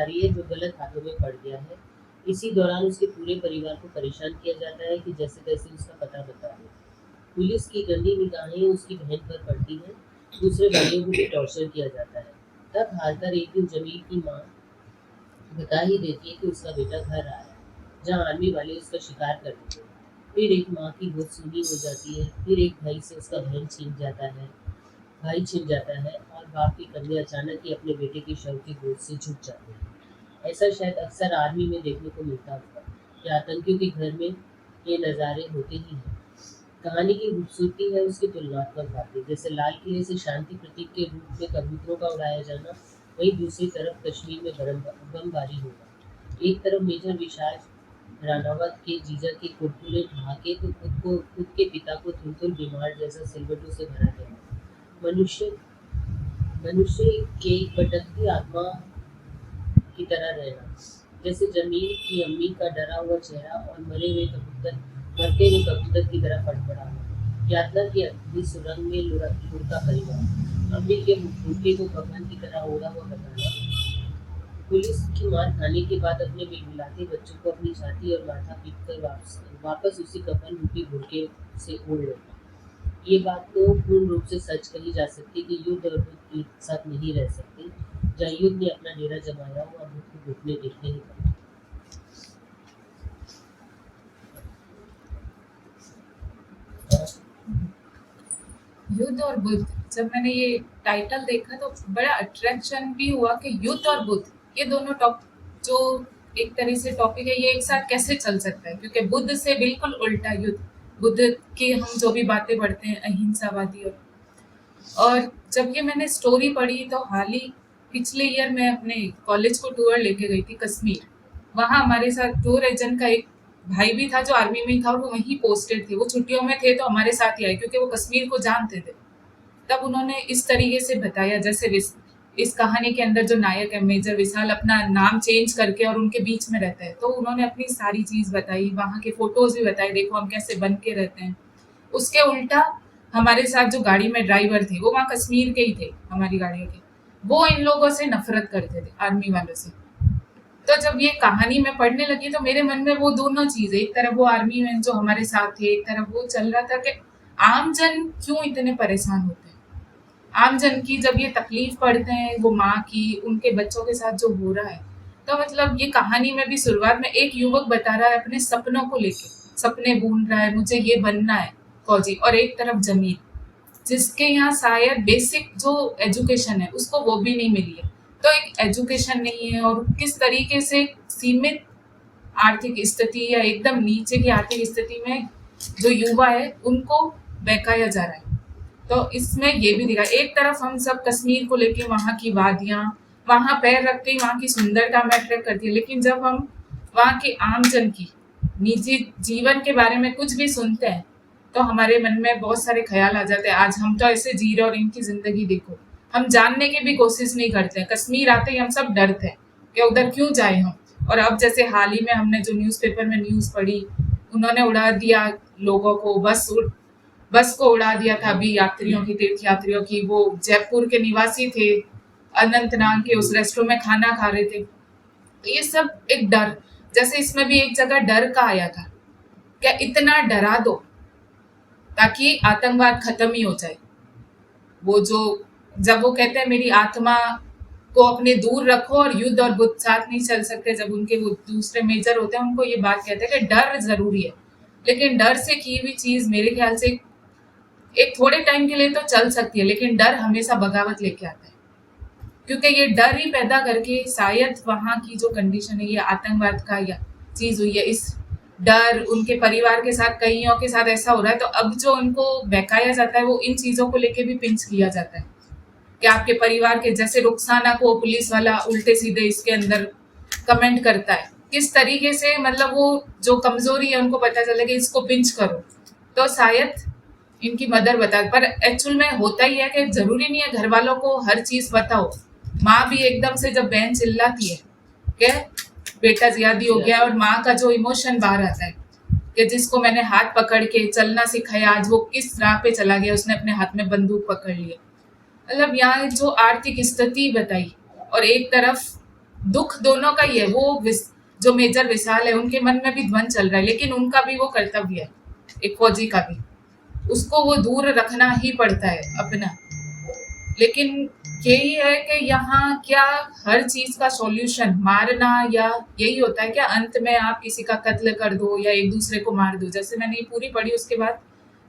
रही है जो गलत हाथों में पड़ गया है। इसी दौरान उसके पूरे परिवार को परेशान किया जाता है कि जैसे तैसे उसका पता बता दे। पुलिस की गंदी निगाहें उसकी बहन पर पड़ती हैं, दूसरे भाइयों को भी टॉर्चर किया जाता है। तब हारकर एक दिन जमील की माँ बता ही देती है कि उसका बेटा घर आया है, जहाँ आर्मी वाले उसका शिकार कर देते हैं। फिर एक माँ की गोद सुनी हो जाती है, फिर एक भाई से उसका भाई छिन जाता है और बाप की कंधे अचानक ही अपने बेटे के शव की गोद से झुक जाते हैं। ऐसा शायद अक्सर आर्मी में देखने को मिलता होगा या आतंकियों के घर में ये नज़ारे होते ही हैं। कहानी की खूबसूरती है उसकी तुलनात्मक बातें, जैसे लाल किले से शांति प्रतीक के रूप में कबूतरों का उड़ाया जाना, वहीं दूसरी तरफ कश्मीर में बमबारी होगा। एक तरफ मेजर विशाल रानावत के जीजा के कुरकुरे ढाके तो खुद के पिता को थुलथुल बीमार जैसा सिलवटों से भरा गया। मनुष्य के भटकती आत्मा की तरह रहना, जैसे जमीन की अम्मी का डरा हुआ चेहरा और मरते हुए कबूतर की तरह फड़फड़ाना। यात्रा की अगली सुरंग में लुढ़का परिवार, अम्मी के भूखे को भगवान की तरह ओढ़ा हुआ बताना। पुलिस की मार खाने के बाद अपने बिलबिलाते बच्चों को अपनी छाती और माथा पीट कर वापस उसी कफन रूपी भूखे से ओढ़ लेना। ये बात तो पूर्ण रूप से सच कही जा सकती कि युद्ध और बुद्ध एक साथ नहीं रह सकते। जहाँ युद्ध ने अपना डेरा जमाया हुआ बुद्ध को घुटने देखने ही पड़े। युद्ध और बुद्ध, जब मैंने ये टाइटल देखा तो बड़ा अट्रैक्शन भी हुआ कि युद्ध और बुद्ध ये दोनों जो एक तरह से टॉपिक है, ये एक साथ कैसे चल सकता है, क्योंकि बुद्ध से बिल्कुल उल्टा युद्ध। बुद्ध की हम जो भी बातें पढ़ते हैं अहिंसावादी, और जब ये मैंने स्टोरी पढ़ी तो हाल ही पिछले ईयर मैं अपने कॉलेज को टूर लेके गई थी कश्मीर। वहाँ हमारे साथ टूर एजेंट का एक भाई भी था जो आर्मी में ही था और वो वहीं पोस्टेड थे। वो छुट्टियों में थे तो हमारे साथ ही आए क्योंकि वो कश्मीर को जानते थे। तब उन्होंने इस तरीके से बताया, जैसे इस कहानी के अंदर जो नायक है मेजर विशाल अपना नाम चेंज करके और उनके बीच में रहता है, तो उन्होंने अपनी सारी चीज़ बताई, वहाँ के फोटोज भी बताए, देखो हम कैसे बन के रहते हैं। उसके उल्टा हमारे साथ जो गाड़ी में ड्राइवर थे वो वहाँ कश्मीर के ही थे, हमारी गाड़ियों के, वो इन लोगों से नफरत करते थे, आर्मी वालों से। तो जब ये कहानी मैं पढ़ने लगी तो मेरे मन में वो दोनों चीज़ें, एक तरफ वो आर्मी मैन जो हमारे साथ थे, एक तरफ वो चल रहा था कि आम जन क्यों इतने परेशान होते हैं। आम जन की जब ये तकलीफ पढ़ते हैं वो माँ की, उनके बच्चों के साथ जो हो रहा है, तो मतलब ये कहानी में भी शुरुआत में एक युवक बता रहा है अपने सपनों को लेके, सपने बुन रहा है, मुझे ये बनना है फौजी, और एक तरफ जमीन जिसके यहाँ शायद बेसिक जो एजुकेशन है उसको वो भी नहीं मिली है। तो एक एजुकेशन नहीं है और किस तरीके से सीमित आर्थिक स्थिति या एकदम नीचे की आर्थिक स्थिति में जो युवा है उनको बहकाया जा रहा है। तो इसमें ये भी दिखा, एक तरफ हम सब कश्मीर को लेके वहाँ की वादियाँ, वहाँ पैर रखते ही वहाँ की सुंदरता हमें अट्रैक्ट करती है, लेकिन जब हम वहाँ के आम जन की निजी जीवन के बारे में कुछ भी सुनते हैं तो हमारे मन में बहुत सारे ख्याल आ जाते हैं, आज हम तो ऐसे जी रहे और इनकी जिंदगी देखो। हम जानने की भी कोशिश नहीं करते हैं। कश्मीर आते ही हम सब डरते हैं कि उधर क्यों जाए हम। और अब जैसे हाल ही में हमने जो न्यूज़पेपर में न्यूज़ पढ़ी, उन्होंने उड़ा दिया लोगों को, बस को उड़ा दिया था अभी यात्रियों की, तीर्थ यात्रियों की। वो जयपुर के निवासी थे, अनंतनाग के, उस रेस्टोरेंट में खाना खा रहे थे। तो ये सब एक डर, जैसे इसमें भी एक जगह डर का आया था, क्या इतना डरा दो ताकि आतंकवाद खत्म ही हो जाए। वो जो जब वो कहते हैं मेरी आत्मा को अपने दूर रखो और युद्ध और बुद्ध साथ नहीं चल सकते, जब उनके वो दूसरे मेजर होते हैं उनको ये बात कहते हैं कि डर जरूरी है, लेकिन डर से की हुई चीज मेरे ख्याल से एक थोड़े टाइम के लिए तो चल सकती है, लेकिन डर हमेशा बगावत लेके आता है। क्योंकि ये डर ही पैदा करके शायद वहाँ की जो कंडीशन है, ये आतंकवाद का या चीज हुई है, इस डर उनके परिवार के साथ, कईयों के साथ ऐसा हो रहा है, तो अब जो उनको बहकाया जाता है वो इन चीजों को लेके भी पिंच किया जाता है कि आपके परिवार के, जैसे रुखसाना को पुलिस वाला उल्टे सीधे इसके अंदर कमेंट करता है, किस तरीके से मतलब वो जो कमजोरी है उनको पता चले कि इसको पिंच करो, तो शायद इनकी मदर बता, पर एक्चुअल में होता ही है कि जरूरी नहीं है घर वालों को हर चीज बताओ। माँ भी एकदम से जब बहन चिल्लाती है कि बेटा ज्यादा हो गया, और माँ का जो इमोशन बाहर आता है कि जिसको मैंने हाथ पकड़ के चलना सिखाया, आज वो किस राह पे चला गया, उसने अपने हाथ में बंदूक पकड़ ली। मतलब यहाँ जो आर्थिक स्थिति बताई, और एक तरफ दुख दोनों का ही है, वो जो मेजर विशाल है उनके मन में भी ध्वन चल रहा है, लेकिन उनका भी वो कर्तव्य है, एक फौजी का भी, उसको वो दूर रखना ही पड़ता है अपना। लेकिन यही है कि यहाँ क्या हर चीज का सॉल्यूशन मारना या यही होता है क्या, अंत में आप किसी का कत्ल कर दो या एक दूसरे को मार दो। जैसे मैंने ये पूरी पढ़ी, उसके बाद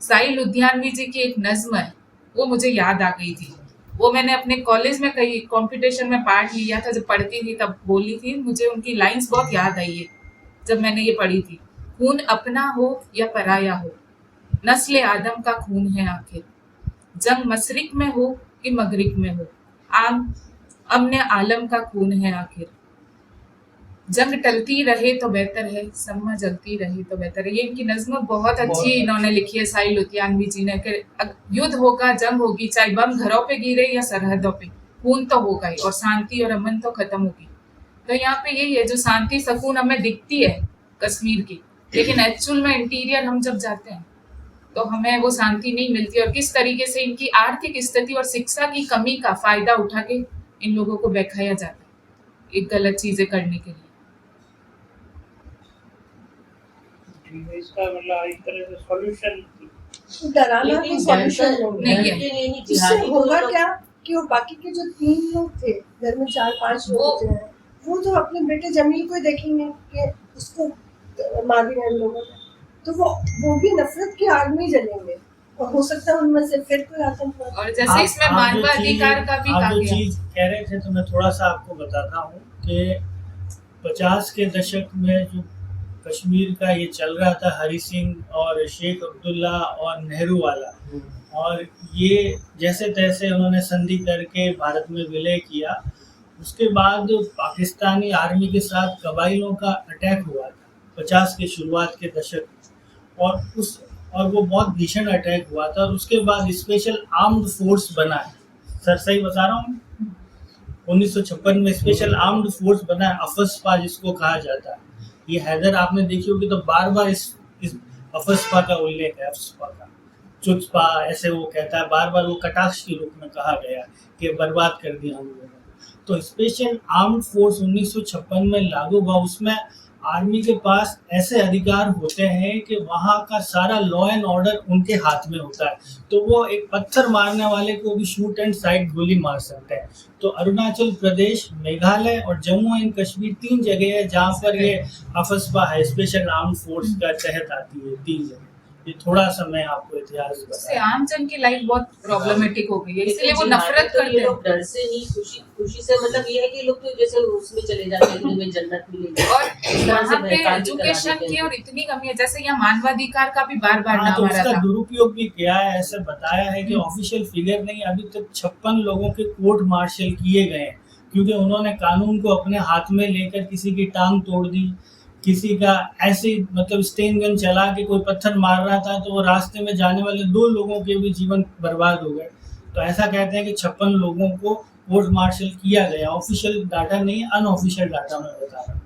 साई लुधियानवी जी की एक नज्म है, वो मुझे याद आ गई थी। वो मैंने अपने कॉलेज में कई कंपटीशन में पार्ट लिया था, जब पढ़ती थी तब बोली थी, मुझे उनकी लाइंस बहुत याद आई है जब मैंने ये पढ़ी थी। खून अपना हो या पराया हो, नस्ल आदम का खून है आखिर, जंग मशरिक में हो कि मगरिब में हो, अमने आलम का खून है आखिर, जंग टलती रहे तो बेहतर है, सम्मा जलती रहे तो बेहतर है। ये इनकी नज्म बहुत अच्छी इन्होंने लिखी है साई लुधियानवी जी ने, कि युद्ध होगा, जंग होगी, चाहे बम घरों पे गिरे या सरहदों पे, खून तो होगा ही, और शांति और अमन तो खत्म होगी। तो यहाँ पे यही है, जो शांति सुकून हमें दिखती है कश्मीर की, लेकिन एक्चुअल में इंटीरियर हम जब जाते हैं तो हमें वो शांति नहीं मिलती, और किस तरीके से इनकी आर्थिक स्थिति और शिक्षा की कमी का फायदा उठा के इन लोगों को बहकाया जाता है एक गलत चीजें करने के लिए। इसका मतलब एक तरह से सॉल्यूशन डराना कोई सॉल्यूशन नहीं है। इससे होगा क्या कि वो बाकी के जो 3 लोग थे घर में, 4-5 लोग थे, वो तो अपने बेटे जमील को देखेंगे कि उसको मार दिया इन लोगों ने, तो वो भी नफरत की आग में जलेंगे, और हो सकता है उनमें से फिर कोई आतंकवाद। और जैसे इसमें मानवाधिकार का भी आप जो गया, चीज कह रहे थे तो मैं थोड़ा सा आपको बताता हूँ कि 50 के दशक में जो कश्मीर का ये चल रहा था, हरी सिंह और शेख अब्दुल्ला और नेहरू वाला, और ये जैसे तैसे उन्होंने संधि करके भारत में विलय किया, उसके बाद पाकिस्तानी आर्मी के साथ कबाइलों का अटैक हुआ था 50 के शुरुआत के दशक, और वो बहुत भीषण अटैक हुआ था, और उसके बाद स्पेशल आर्म्ड फोर्स बना है। सर सही बता रहा हूँ? 1956 में स्पेशल आर्म्ड फोर्स बना है, अफस्पा जिसको कहा जाता है। ये हैदर आपने देखी होगी तो बार बार इस अफस्पा का उल्लेख है, अफस्पा का, चुत्पा ऐसे वो कहता है, बार बार वो कटाक्ष के रूप में कहा गया कि बर्बाद कर दिया हम लोगों ने। तो स्पेशल आर्म्ड फोर्स 1956 में लागू हुआ, उसमें आर्मी के पास ऐसे अधिकार होते हैं कि वहाँ का सारा लॉ एंड ऑर्डर उनके हाथ में होता है, तो वो एक पत्थर मारने वाले को भी शूट एंड साइड गोली मार सकते हैं। तो अरुणाचल प्रदेश, मेघालय और जम्मू एंड कश्मीर 3 जगह है जहाँ पर ये अफस्पा है, स्पेशल आर्म फोर्स का तहत आती है 3 जगह। ये थोड़ा सा मैं आपको इतिहास इससे आम जन की लाइफ बहुत प्रॉब्लमेटिक हो गई है, इसलिए वो नफरत करते हैं। लोग डर से नहीं, खुशी से, मतलब ये है कि लोग तो जैसे उसमें चले जाते हैं कि हमें जन्नत मिलेगी, और वहाँ पे एजुकेशन की और इतनी कमी है, जैसे यहाँ मानवाधिकार का भी बार बार नाम तो आ रहा उसका था। दुरुपयोग भी किया है, ऐसे बताया है कि ऑफिशियल फिगर नहीं, अभी तक 56 लोगों के कोर्ट मार्शल किए गए हैं, क्योंकि उन्होंने कानून को अपने हाथ में लेकर किसी की टांग तोड़ दी, किसी का ऐसे मतलब स्टेन गन चला के कोई पत्थर मार रहा था, तो वो रास्ते में जाने वाले 2 लोगों के भी जीवन बर्बाद हो गए। तो ऐसा कहते हैं कि 56 लोगों को कोर्ट मार्शल किया गया, ऑफिशियल डाटा नहीं, अनऑफिशियल डाटा में बता रहा हूँ।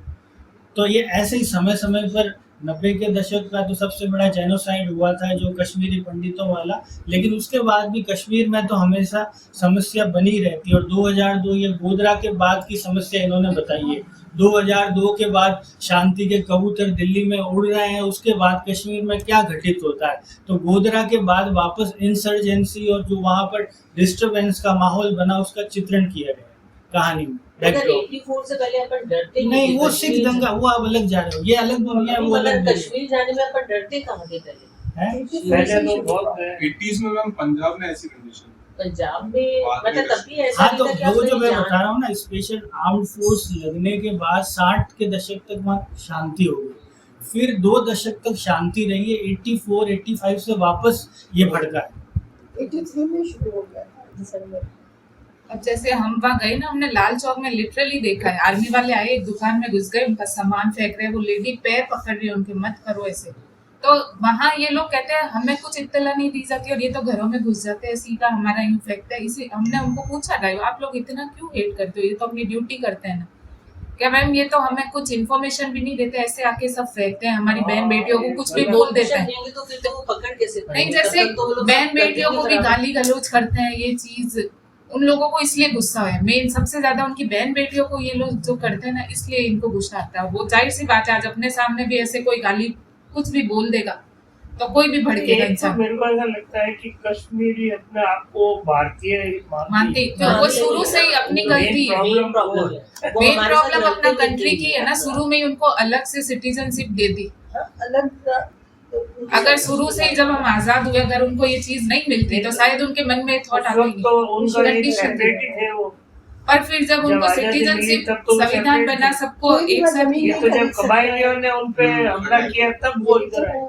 तो ये ऐसे ही समय समय पर 90 के दशक का तो सबसे बड़ा जेनोसाइड हुआ था जो कश्मीरी पंडितों वाला, लेकिन उसके बाद भी कश्मीर में तो हमेशा समस्या बनी रहती है, और 2002 ये गोधरा के बाद की समस्या इन्होंने बताई है। 2002 के बाद शांति के कबूतर दिल्ली में उड़ रहे हैं, उसके बाद कश्मीर में क्या घटित होता है, तो गोधरा के बाद वापस इंसर्जेंसी और जो वहाँ पर डिस्टर्बेंस का माहौल बना उसका चित्रण किया गया कहानी में। 84 से पहले अपन डरते नहीं, वो सिख दंगा, वो आप अलग जा रहे हो, ये अलग दुनिया है, वो अलग कश्मीर जाने में अपन डरते कहाँ थे पहले? पहले तो बहुत 80s में मैम पंजाब में ऐसी कंडीशन, पंजाब में मतलब तब भी ऐसा हाँ, नहीं तो था कि आप वो जो कहीं मैं जान- बता रहा हूँ ना, स्पेशल आर्म्ड फोर्स लगने के बाद 60 के दशक तक वहाँ शांति हो गई, फिर 2 दशक तक शांति रही है, 84-85 से वापस ये भड़का है। 83 में शुरू हो गया था दिसंबर। अब जैसे हम वहाँ गए ना, हमने लाल चौक में लिटरली देखा है, आर्मी वाले आए, एक दुकान में घुस गए, उनका सामान फेंक रहे, वो लेडी पैर पकड़ रही है उनके, मत करो ऐसे। तो वहाँ ये लोग कहते हैं हमें कुछ इत्तला नहीं दी जाती और ये तो घरों में घुस जाते हैं, सीधा हमारा यूँ फेंकते हैं। इसी हमने उनको पूछा ड्राइवर, आप लोग इतना क्यों हेट करते हो, ये तो अपनी ड्यूटी करते हैं ना। क्या मैम, ये तो हमें कुछ इन्फॉर्मेशन भी नहीं देते, ऐसे आके सब फेंकते हैं, हमारी बहन बेटियों को कुछ भी बोल देते हैं। देंगे तो फिर तो वो पकड़ कैसे नहीं, पाएंगे? जैसे तब तक तो वो लोग बहन सब करते बेटियों थे को भी बराबर। गाली गलौज करते हैं, ये चीज उन लोगों को इसलिए गुस्सा है। मेन सबसे ज्यादा उनकी बहन बेटियों को ये लोग जो करते हैं ना, इसलिए इनको गुस्सा आता है। वो जाहिर सी बात है, आज अपने सामने भी ऐसे कोई गाली कुछ भी बोल देगा तो कोई भी भड़केगा एक तो इंसान। मेरे को ऐसा लगता है कि कश्मीरी अपने आप को भारतीय मानते तो वो शुरू से ही अपनी गलती है। प्रॉब्लम प्रॉब्लम है वो मेन हमारे साथ प्रॉब्लम अपना लड़ते कंट्री की है ना, शुरू में ही उनको अलग से सिटीजनशिप दे दी। अलग अगर शुरू से ही जब हम आजाद हुए, अगर उनको ये चीज नहीं मिलती तो शायद उनके मन में थॉट आ उस वक्त तो उनका एक कंडीशन थी। सेपरेट थे वो। और फिर जब उनको आजादी मिली सिटीजनशिप तब तो संविधान separate बना, थे। सबको कोई भी एक साथ जमीन ये किया। तो जब कबायलियों ने उन पे हमला किया तब वो इधर आए।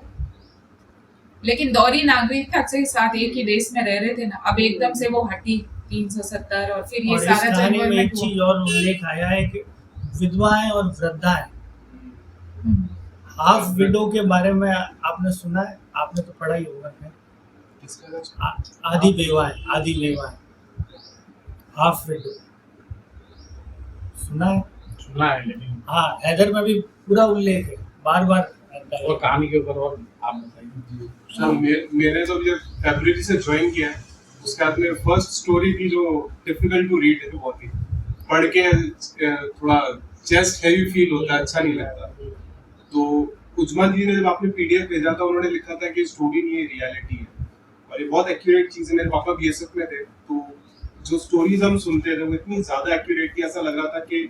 लेकिन दोहरी नागरिकता से साथ एक ही देश में रह रहे थे ना, अब एकदम से वो हटी 370 और फिर ये और इस सारा कहानी में एक जनगणना चीज और उल्लेख आया है कि विधवाएं और वृद्धाएं, हाफ विडो के बारे में आपने सुना है? आपने तो पढ़ा ही होगा है? आधी बेवाएं, आधी लेवाएं, हाफ विडो सुना है? सुना है लेकिन हाँ, हैदर में भी पूरा उल्लेख है, बार बार और कहानी के ऊपर और आप बताइए। हाँ, मैंने तो जब फरवरी से ज्वाइन किया है, उसके बाद में फर्स्ट स्टोरी थी जो डिफिकल्ट टू रीड है, बहुत ही पढ़ के थोड़ा चेस्ट हैवी फील होता है, अच्छा नहीं लगता। तो उजमा जी ने जब आपने पीडीएफ भेजा था, उन्होंने लिखा था कि स्टोरी नहीं है, रियलिटी है, और ये बहुत एक्यूरेट चीज है। मेरे पापा बीएसएफ में थे, तो जो स्टोरीज हम सुनते थे वो इतनी ज्यादा एक्यूरेट थी, ऐसा लग रहा था कि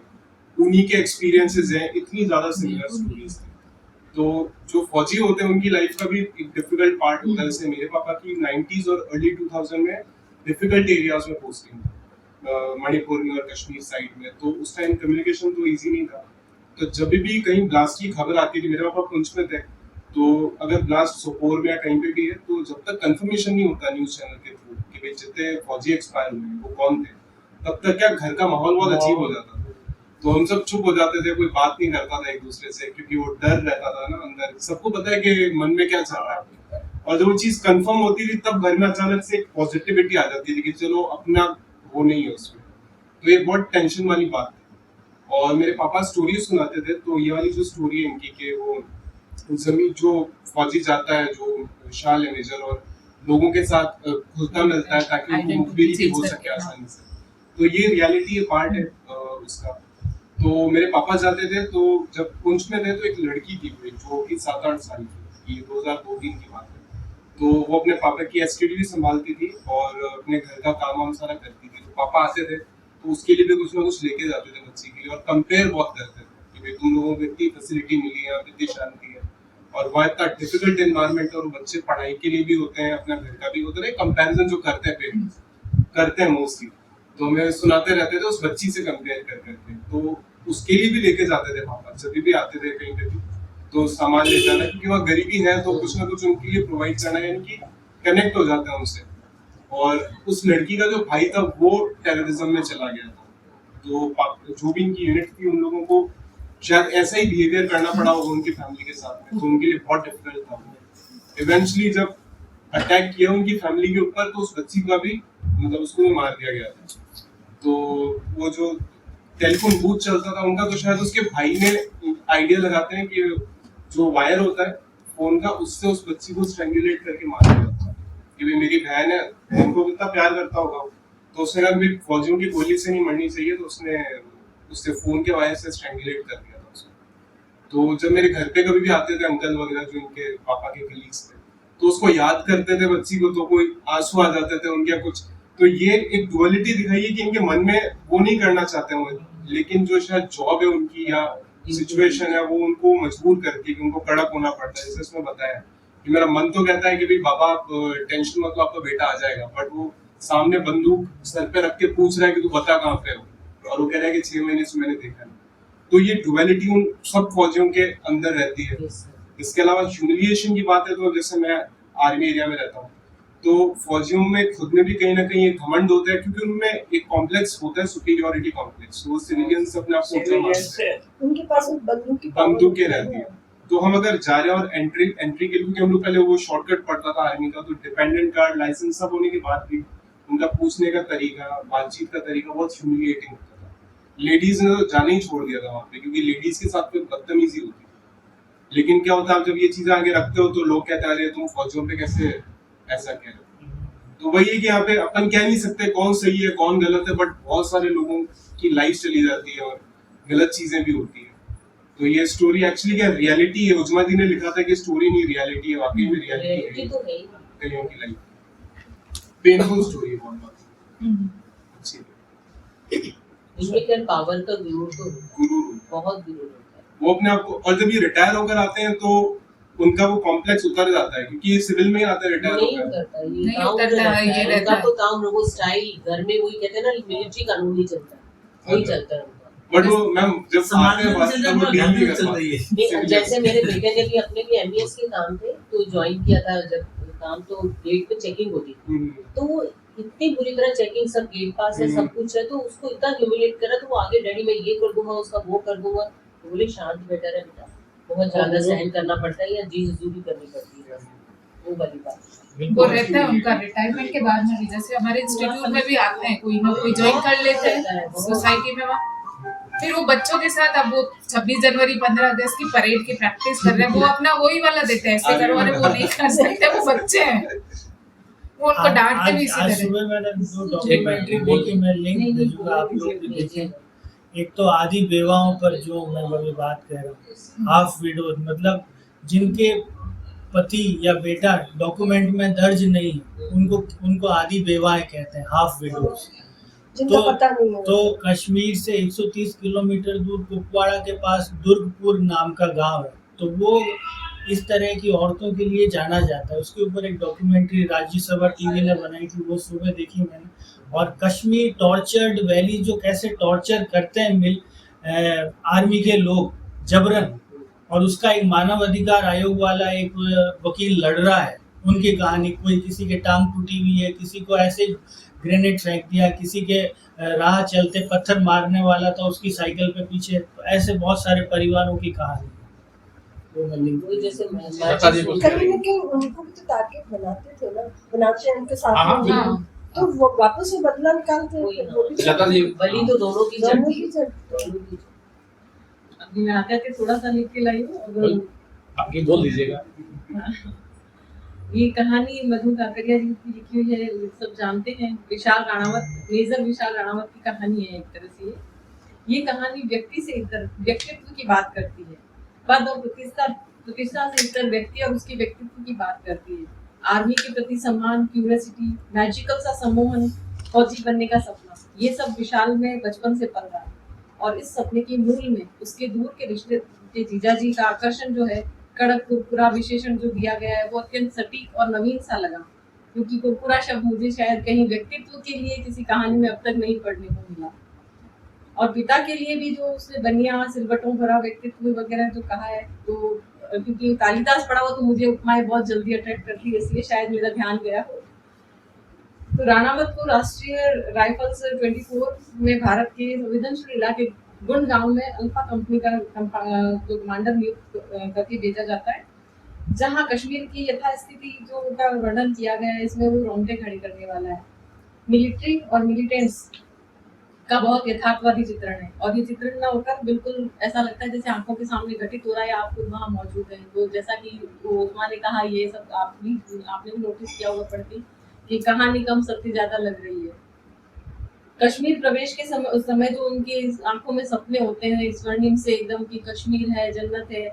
उन्हीं के एक्सपीरियंसेस हैं, इतनी ज्यादा सिमिलर स्टोरीज थी। तो जो फौजी होते हैं उनकी लाइफ का भी एक डिफिकल्ट पार्ट होता है। जैसे मेरे पापा की 90s और अर्ली 2000 में डिफिकल्ट एरियाज में पोस्टिंग, मणिपुर में और कश्मीर साइड में, तो उस टाइम कम्युनिकेशन तो इजी नहीं था। तो जब भी कहीं ब्लास्ट की खबर आती थी, मेरे पापा पुंछ में थे, तो अगर ब्लास्ट सोपोर में या कहीं पे भी है, तो जब तक कंफर्मेशन नहीं होता न्यूज चैनल के थ्रू कि भाई जितने फौजी एक्सपायर हुए वो कौन थे, तब तक क्या घर का माहौल बहुत अजीब हो जाता था। तो हम सब चुप हो जाते थे, कोई बात नहीं करता था एक दूसरे से, क्योंकि वो डर रहता था ना अंदर, सबको पता है कि मन में क्या चल रहा है। और जब वो चीज कंफर्म होती थी, तब घर में अचानक से एक पॉजिटिविटी आ जाती थी कि चलो अपना वो नहीं है उसमें। तो ये बहुत टेंशन वाली बात थी। और मेरे पापा स्टोरी सुनाते थे, तो ये वाली जो स्टोरी है इनकी कि वो जमीन जो फौजी जाता है, जो शाल है मेजर, और लोगों के साथ घुलता मिलता है ताकि उनको मुखबिरी भी हो सके आसानी से, तो ये रियलिटी पार्ट है उसका। तो मेरे पापा जाते थे, तो जब पुंछ में थे तो एक लड़की थी जो कि 7-8 साल की, ये 2002-3 की बात है। तो वो अपने पापा की एसटीडी भी संभालती थी और अपने घर का काम वाम सारा करती थी। तो पापा आते थे तो उसके लिए भी कुछ ना कुछ लेके जाते थे बच्चे के लिए, और कंपेयर बहुत करते थे कि भाई तुम लोगों को इतनी फैसिलिटी मिली है, इतनी शांति है, और वहाँ इतना डिफिकल्ट एनवायरनमेंट, और बच्चे पढ़ाई के लिए भी होते हैं, अपना घर का भी होता है, कंपैरिजन जो करते हैं पेरेंट्स करते हैं मोस्टली। तो हमें सुनाते रहते थे उस बच्ची से कंपेयर कर करके, तो उसके लिए भी लेके जाते थे पापा जब भी आते थे कहीं पे भी, तो सामान ले जाना, क्योंकि वहाँ गरीबी है तो कुछ ना कुछ उनके लिए प्रोवाइड करना है, यानी कनेक्ट हो जाते हैं उनसे। और उस लड़की का जो भाई था वो टेररिज्म में चला गया था, तो जो भी इनकी यूनिट थी उन लोगों को शायद ऐसा ही बिहेवियर करना पड़ा होगा उनकी फैमिली के साथ में, तो उनके लिए बहुत डिफिकल्ट था। इवेंचुअली जब अटैक किया उनकी फैमिली के ऊपर, तो उस बच्ची का भी मतलब उसको भी मार दिया गया था। तो वो जो टेलीफोन बूथ चलता था उनका, तो शायद उसके भाई ने आइडिया लगाते हैं कि जो वायर होता है फोन का, उससे उस बच्ची को स्ट्रैंगुलेट करके मार दिया था कि भाई मेरी बहन है, उनको कितना प्यार करता होगा, तो उसने कहा भी फौजियों की गोली से नहीं मरनी चाहिए, तो उसने उससे फोन के वायर से स्ट्रैंगुलेट कर दिया था उसको। तो जब मेरे घर पे कभी भी आते थे अंकल वगैरह जो इनके पापा के कलीग्स थे, तो उसको याद करते थे बच्ची को, तो कोई आंसू आ जाते थे उनके कुछ। तो ये एक डुअलिटी दिखाई है कि इनके मन में वो नहीं करना चाहते हैं, लेकिन जो शायद जॉब है उनकी या सिचुएशन है वो उनको मजबूर करती है कि उनको कड़क होना पड़ता है। जैसे उसमें बताया कि मेरा मन तो कहता है कि भाई बाबा टेंशन मत लो, आपका बेटा आ जाएगा, बट वो सामने बंदूक सर पे रख के पूछ रहा है कि तू बता कहाँ पे हो, और वो कह रहा है कि 6 महीने से मैंने देखा नहीं। तो ये डुअलिटी उन सब फौजियों के अंदर रहती है। इसके अलावा ह्यूमिलिएशन की बात है तो जैसे मैं आर्मी एरिया में रहता हूँ, तो फौजियों में खुद में भी कहीं ना कहीं एक घमंड होता है, क्योंकि उनमें एक कॉम्प्लेक्स होता है, सुपीरियरिटी कॉम्प्लेक्स। वो सिविलियंस अपने आप को ऊंचा मानते हैं, उनके पास बंदूकें रहती है। तो हम अगर जा रहे हैं और एंट्री के लिए, क्योंकि हम लोग पहले वो शॉर्टकट पड़ता था आर्मी का, तो डिपेंडेंट कार्ड लाइसेंस सब होने के बाद भी उनका पूछने का तरीका, बातचीत का तरीका बहुत ह्यूमिलिएटिंग होता था। लेडीज ने तो जाने ही छोड़ दिया था वहाँ पे, क्योंकि लेडीज के साथ फिर बदतमीजी होती है। लेकिन क्या होता है, आप जब ये चीजें आगे रखते हो तो लोग कहते हैं अरे तुम फौजियों पे कैसे ऐसा कह रहे हो। तो वही है कि यहाँ पे अपन कह नहीं सकते कौन सही है कौन गलत है, बट बहुत सारे लोगों की लाइफ चली जाती है और गलत चीजें भी होती है। तो ये स्टोरी एक्चुअली क्या रियलिटी है। उजमा दी ने लिखा था कि स्टोरी नहीं रियलिटी है, वाकई में रियलिटी है तो है कईयों की लाइफ। पेनफुल स्टोरी है बहुत अच्छी है। इसमें क्या पावर का गुरूर तो होता है, गुरु बहुत गुरूर होता है। वो अपने आप को, और जब ये रिटायर होकर आते हैं तो उनका वो कॉम्प्लेक्स उतर जाता है, क्योंकि ये सिविल में ही आते हैं रिटायर नहीं होकर। उतरता, ये नहीं काम उतरता रहता है, ये है रहता उनका है। तो काम वो स्टाइल घर में वही कहते हैं ना, मिलिट्री कानून नहीं चलता है, वही चलता है उनका। बट वो मैम जब आते हैं वास्तव में वो डील नहीं कर पाते। नहीं, जैसे मेरे बेटे ने भी अपने भी एमबीएस के काम थे तो ज्वाइन किया था, जब काम तो गेट पे चेकिंग होती थी, तो वो इतनी बुरी तरह चेकिंग, सब गेट पास है सब कुछ है, तो उसको इतना ह्यूमिलेट करा, तो वो आगे डैडी मैं ये कर दूंगा उसका वो कर दूंगा। तो बोले शांत बेटा है बेटा, बहुत ज्यादा सहन करना पड़ता है या जी हुजूरी करनी पड़ती है, वो वाली बात। वो रहता है उनका रिटायरमेंट के बाद में भी, जैसे हमारे इंस्टीट्यूट में भी आते हैं कोई ना कोई ज्वाइन कर लेते हैं सोसाइटी में वहाँ, फिर वो बच्चों के साथ, अब वो 26 जनवरी 15 अगस्त की परेड की प्रैक्टिस कर रहे हैं, वो अपना वही वाला देते हैं, ऐसे करो, अरे वो नहीं कर सकते, वो बच्चे हैं, वो उनको डांटते भी इसी आज तरह। सुबह मैंने 2 डॉक्यूमेंट्री देखी, मैं लिंक भेजूंगा आप लोग भी देखें। एक तो आदि बेवाओं पर जो मैं अभी बात कर रहा हूँ, हाफ विडोज, मतलब जिनके पति या बेटा डॉक्यूमेंट में दर्ज नहीं है, उनको आदि बेवाएं कहते हैं, हाफ विडोज। जिनका पता नहीं है। तो कश्मीर से 130 किलोमीटर दूर कुपवाड़ा के पास दुर्गपुर नाम का गांव है, तो वो इस तरह की औरतों के लिए जाना जाता है। उसके ऊपर एक डॉक्यूमेंट्री राज्यसभा टीवी ने बनाई थी, वो सुबह देखी मैंने। और कश्मीर टॉर्चर्ड वैली, जो कैसे टॉर्चर करते हैं आर्मी के लोग जबरन, और उसका एक मानव अधिकार आयोग वाला एक वकील लड़ रहा है उनकी कहानी। कोई किसी के टांग टूटी हुई है, किसी को ऐसे ग्रेनेड फेंक दिया, किसी के राह चलते पत्थर मारने वाला था उसकी साइकिल पे पीछे, तो ऐसे बहुत सारे परिवारों की कहानी। वही जैसे कहीं ना कहीं उनको भी तो टारगेट बनाते थे ना, बनाते हैं उनके हाँ, साथ में, तो वो वापस से बदला निकालते वही हैं, ना। वो भी लता जी, बलि तो दोनों की दोनों चलती की चलती है। अभी मैं आकर के थोड़ा सा लिख के लाई हूँ। और आपकी बोल दीजिएगा। ये कहानी मधु काकड़िया जी की लिखी हुई है, सब जानते हैं। विशाल राणावत, मेजर विशाल राणावत की कहानी है एक तरह से। ये कहानी व्यक्तित्व की बात करती है, पद और प्रतिष्ठा से इतर व्यक्ति और उसके व्यक्तित्व की बात करती है। आर्मी के प्रति सम्मान, क्यूरियोसिटी, मैजिकल सा सम्मोहन, फौजी बनने का सपना, ये सब विशाल में बचपन से पल रहा है। और इस सपने के मूल में उसके दूर के रिश्ते के जीजाजी का आकर्षण जो है, कड़क कुरकुरा विशेषण जो दिया गया है, वो अत्यंत सटीक और नवीन सा लगा, क्योंकि कुरकुरा शब्द मुझे शायद कहीं व्यक्तित्व के लिए किसी कहानी में अब तक नहीं पढ़ने को मिला। और पिता के लिए भी जो उसने बनिया सिलवटों भरा व्यक्तित्व वगैरह जो कहा है, तो क्योंकि कालिदास पढ़ा हुआ तो मुझे उपमाएं बहुत जल्दी अट्रैक्ट करती है, इसलिए शायद मेरा ध्यान गया हो। तो राणावत को राष्ट्रीय राइफल्स 24 में भारत के संवेदनशील इलाके गुड़गांव में अल्फा कंपनी का जो कमांडर नियुक्त करके भेजा जाता है, जहां कश्मीर की यथास्थिति जो का वर्णन किया गया है, इसमें वो रोंगटे खड़े करने वाला है। मिलिट्री और मिलिटेंट्स का बहुत यथार्थवादी चित्रण है, और ये चित्रण ना होकर बिल्कुल ऐसा लगता है जैसे आंखों के सामने घटित हो रहा है, आप खुद वहाँ मौजूद हैं। तो जैसा कि उस्मान ने कहा, ये सब आपने भी नोटिस किया होगा पढ़ती, कि कहानी कम सत्य ज्यादा लग रही है। कश्मीर प्रवेश के समय, उस समय जो उनकी आंखों में सपने होते हैं स्वर्णिम से एकदम, कि कश्मीर है, जन्नत है,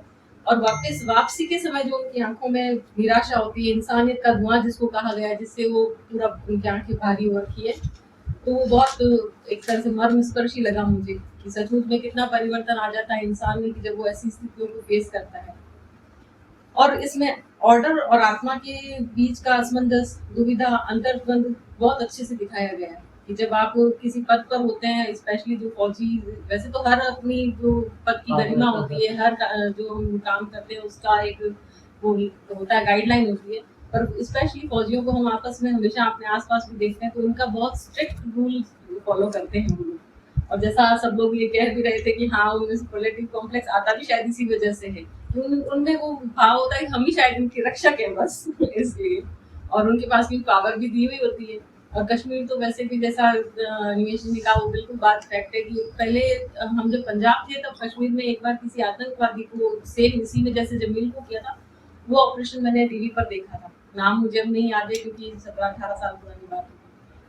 और वापसी के समय जो उनकी आंखों में निराशा होती है, इंसानियत का धुआं जिसको कहा गया है, जिससे वो पूरा उनकी आंखें भारी हो रखी है, तो वो बहुत एक तरह से मर्मस्पर्शी लगा मुझे, कि सचमुच में कितना परिवर्तन आ जाता है इंसान में, कि जब वो ऐसी स्थितियों को फेस करता है। और इसमें ऑर्डर और आत्मा के बीच का असमंजस, दुविधा, अंतर्द्वंद बहुत अच्छे से दिखाया गया है कि जब आप किसी पद पर होते हैं, स्पेशली जो फौजी, वैसे तो हर अपनी जो पद की गरिमा होती है, हर जो हम काम करते हैं उसका एक वो होता है, गाइडलाइन होती है, पर स्पेशली फौजियों को हम आपस में हमेशा अपने आसपास भी देखते हैं तो उनका बहुत स्ट्रिक्ट रूल फॉलो करते हैं वो लोग। और जैसा सब लोग ये कह भी रहे थे कि हाँ, उनमें सुपरलेटिव कॉम्प्लेक्स आता भी शायद इसी वजह से है कि उनमें वो भाव होता है कि हम ही शायद इनकी रक्षक है बस इसलिए, और उनके पास भी पावर भी दी हुई होती है। और कश्मीर तो वैसे भी जैसा निमेश जी ने कहा वो बिल्कुल बात फैक्ट है कि पहले हम जब पंजाब थे तब कश्मीर में एक बार किसी आतंकवादी को सेम इसी में जैसे जमील को किया था, वो ऑपरेशन मैंने टीवी पर देखा था। नाम मुझे अब नहीं याद है क्योंकि 17-18 साल पुरानी बात है,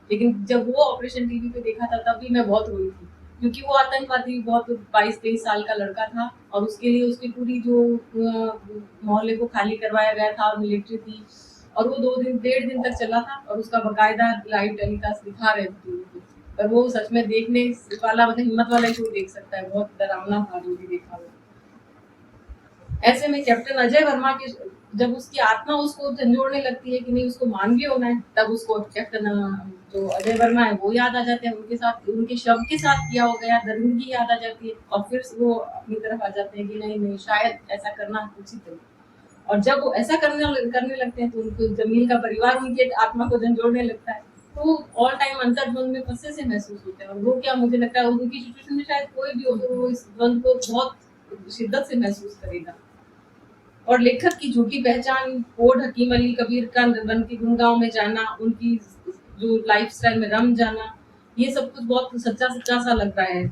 लेकिन जब वो ऑपरेशन टीवी पे देखा था तब भी मैं बहुत रोई थी क्योंकि वो आतंकवादी बहुत 22-23 साल का लड़का था और उसके लिए उसकी पूरी जो मोहल्ले को खाली करवाया गया था और मिलिट्री थी, और वो 1.5 दिन तक चला था और उसका बकायदा लाइव टेलीकास्ट दिखा रहे थे टीवी पे। पर वो सच में देखने वाला, मतलब हिम्मत वाला ही कोई देख सकता है, बहुत डरावना था जो भी देखा वो। ऐसे में कैप्टन अजय वर्मा के जब उसकी आत्मा उसको झंझोड़ने लगती है कि नहीं उसको मानवीय होना है, तब उसको कैप्टन जो अजय वर्मा है वो याद आ जाते हैं, उनके साथ उनके शव के साथ किया हो गया दरिंदगी याद आ जाती है और फिर वो अपनी तरफ आ जाते हैं कि नहीं नहीं शायद ऐसा करना उचित है। और जब वो ऐसा करने लगते हैं तो उनको जमील का परिवार उनकी आत्मा को झंझोड़ने लगता है, तो ऑल टाइम अंतर्द्वंद में फंसे से महसूस होते हैं। और वो क्या, मुझे लगता है उनकी सिचुएशन में शायद कोई भी हो तो वो इस द्वंद को बहुत शिद्दत से महसूस करेगा। और लेखक की झूठी पहचान, कोड हकीम अली कबीर का बन के गुड़गांव में जाना, उनकी जो लाइफस्टाइल में रम जाना, ये सब कुछ बहुत सच्चा सच्चा सा लग रहा है।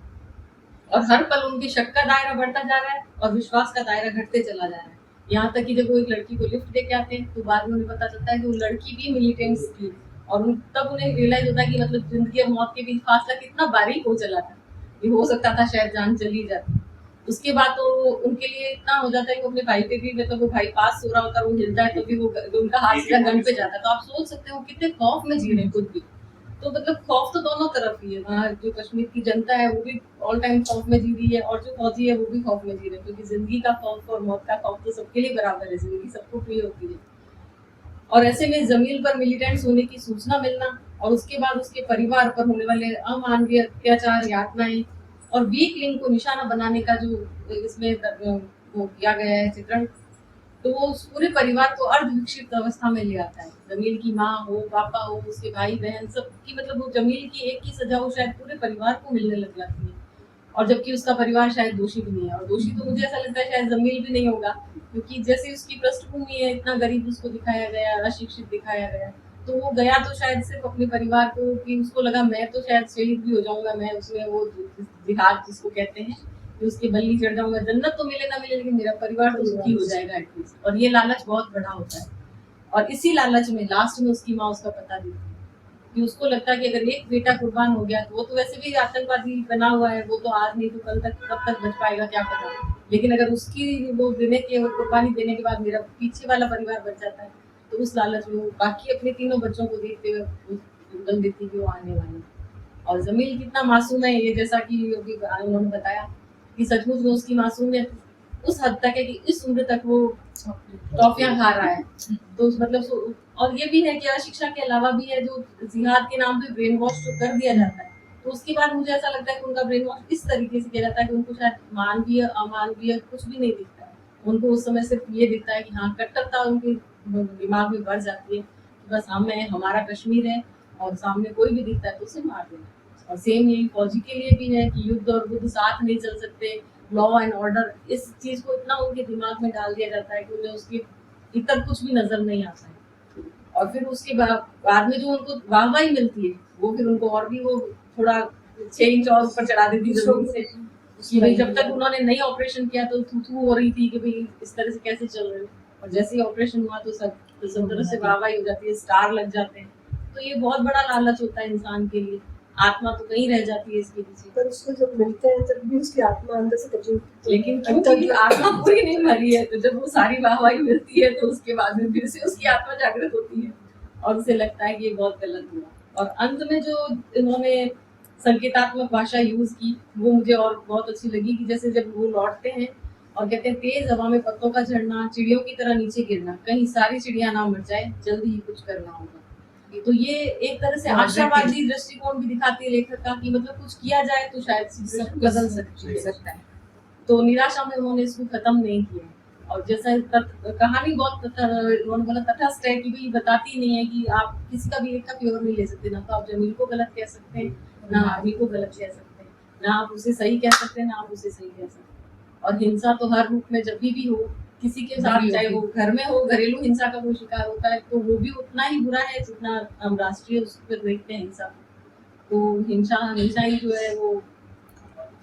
और हर पल उनके शक का दायरा बढ़ता जा रहा है और विश्वास का दायरा घटते चला जा रहा है। यहाँ तक कि जब वो एक लड़की को लिफ्ट देके आते हैं तो बाद में उन्हें पता चलता है कि वो लड़की भी मिलिटेंट्स थी, और तब उन्हें रियलाइज होता है कि मतलब जिंदगी और मौत के बीच फासला कितना बारीक हो चला था, ये हो सकता था शायद जान चली जाती। उसके बाद तो उनके लिए इतना हो जाता है कि अपने भाई पे भी, मतलब वो भाई पास सो रहा होता है, वो हिलता है तो भी वो उनका हाथ सीधा गन पे जाता है। तो आप सोच सकते हो कितने खौफ में जी रहे हैं खुद भी। तो मतलब खौफ तो दोनों तरफ ही है, वहाँ जो कश्मीर की जनता है वो भी ऑल टाइम खौफ में जी रही है और जो फौजी है वो भी खौफ में जी रहे हैं, क्योंकि जिंदगी का खौफ और मौत का खौफ तो सबके लिए बराबर है, जिंदगी सबको प्रिय होती है। और ऐसे में जमील पर मिलिटेंट्स होने की सूचना मिलना और उसके बाद उसके परिवार पर होने वाले अमानवीय अत्याचार, यातनाएं और वीक लिंक को निशाना बनाने का जो इसमें वो किया गया है चित्रण, तो वो उस पूरे परिवार को अर्धविकसित अवस्था में ले आता है। जमील की माँ हो, पापा हो, उसके भाई बहन, सबकी मतलब वो जमील की एक ही सजा वो शायद पूरे परिवार को मिलने लग जाती है, और जबकि उसका परिवार शायद दोषी भी नहीं है। और दोषी तो मुझे ऐसा लगता है शायद जमील भी नहीं होगा, क्योंकि जैसे उसकी पृष्ठभूमि है, इतना गरीब उसको दिखाया गया, अशिक्षित दिखाया गया, तो वो गया तो शायद सिर्फ अपने परिवार को, कि उसको लगा मैं तो शायद शहीद भी हो जाऊंगा, मैं उसमें वो जिहाद जिसको कहते हैं कि उसके बल्ली चढ़ जाऊंगा, जन्नत तो मिले ना मिले लेकिन मेरा परिवार तो सुखी हो जाएगा एटलीस्ट। और ये लालच बहुत बड़ा होता है, और इसी लालच में लास्ट में उसकी माँ उसका पता देती है कि उसको लगता है कि अगर एक बेटा कुर्बान हो गया तो वो तो वैसे भी आतंकवादी बना हुआ है, वो तो आज नहीं तो कल तक कब तक बच पाएगा क्या पता, लेकिन अगर उसकी वो देने के कुर्बानी देने के बाद मेरा पीछे वाला परिवार बच जाता है, तो उस लालच में वो बाकी अपने तीनों बच्चों को देखते हुए दम देती कि वो आने वाले। और जमील कितना मासूम है, ये जैसा कि अभी उन्होंने बताया कि सचमुच में उसकी मासूमियत उस हद तक है कि इस उम्र तक वो टॉफियां खा रहा है। तो मतलब और ये भी है कि शिक्षा के अलावा भी है जो जिहाद के नाम पे ब्रेन वॉश जो कर दिया जाता है, तो उसके बाद मुझे ऐसा लगता है कि उनका ब्रेन वॉश इस तरीके से किया जाता है कि उनको शायद मानवीय अमानवीय कुछ भी नहीं दिखता है। उनको उस समय सिर्फ ये दिखता है कि हाँ, कट्टरता उनके दिमाग में बढ़ जाती है कि बस हम है, हमारा कश्मीर है और सामने कोई भी दिखता है तो उसे मार देना। और सेम यही फौजी के लिए भी है कि युद्ध और बुद्ध साथ नहीं चल सकते, लॉ एंड ऑर्डर, इस चीज को इतना उनके दिमाग में डाल दिया जाता है कि उन्हें उसके इतर कुछ भी नजर नहीं आता है। और फिर उसके बाद में जो उनको वाहवाही मिलती है वो फिर उनको और भी वो थोड़ा 6 इंच और ऊपर चढ़ा देती है जमीन से, कि भाई जब तक उन्होंने नहीं ऑपरेशन किया तो थू हो रही थी कि भाई इस तरह से कैसे चल रहे हो, और जैसे ही ऑपरेशन हुआ तो सब तरह से वाहवाही हो जाती है, स्टार लग जाते हैं। तो ये बहुत बड़ा लालच होता है इंसान के लिए, आत्मा तो कहीं रह जाती है इसके पीछे। पर उसको जब मिलते हैं तब भी उसकी आत्मा अंदर से कचूर, लेकिन क्योंकि आत्मा पूरी नहीं मरी है, तो जब वो सारी वाहवाही मिलती है तो उसके बाद में फिर से उसकी आत्मा जागृत होती है और उसे लगता है कि ये बहुत गलत हुआ। और अंत में जो इन्होंने संकेतात्मक भाषा यूज की वो मुझे और बहुत अच्छी लगी, कि जैसे जब वो लौटते हैं और कहते हैं तेज हवा में पत्तों का झड़ना, चिड़ियों की तरह नीचे गिरना, कहीं सारी चिड़िया ना मर जाए, जल्दी ही कुछ करना होगा। तो ये एक तरह से आशावादी दृष्टिकोण भी दिखाती है लेखक का कि मतलब कुछ किया जाए तो शायद सिचुएशन बदल सकता है। तो निराशा में उन्होंने इसको खत्म नहीं किया। और जैसा कहानी बहुत उन्होंने बोला तटस्थ है कि भाई बताती नहीं है कि आप किसी का भी एक का प्योर नहीं ले सकते, ना तो आप जमील को गलत कह सकते हैं, ना आदमी को गलत कह सकते हैं, ना आप उसे सही कह सकते हैं, ना आप उसे सही कह सकते हैं। और हिंसा तो हर रूप में जब भी हो किसी के साथ, चाहे वो घर में हो, घरेलू हिंसा का कोई शिकार होता है तो वो भी उतना ही बुरा है जितना हम राष्ट्रीय उस पर देखते हैं हिंसा। तो हिंसा हमेशा ही जो है वो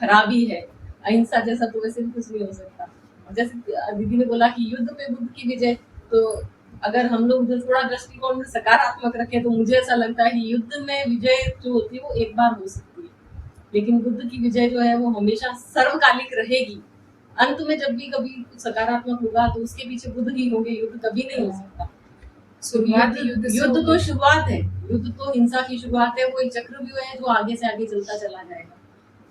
खराबी है, अहिंसा जैसा तो वैसे भी कुछ नहीं हो सकता। और जैसे दीदी ने बोला कि युद्ध पे बुद्ध की विजय, तो अगर हम लोग जो थोड़ा दृष्टिकोण सकारात्मक रखें तो मुझे ऐसा लगता है कि युद्ध में विजय जो होती है वो एक बार हो सकती है, लेकिन बुद्ध की विजय जो है वो हमेशा सर्वकालिक रहेगी। अंत में जब भी कभी सकारात्मक होगा तो उसके पीछे बुद्ध ही होंगे, युद्ध कभी नहीं हो सकता। युद्ध तो शुरुआत है, युद्ध तो हिंसा की शुरुआत है, वो एक चक्रव्यूह है जो आगे से आगे चलता चला जाएगा।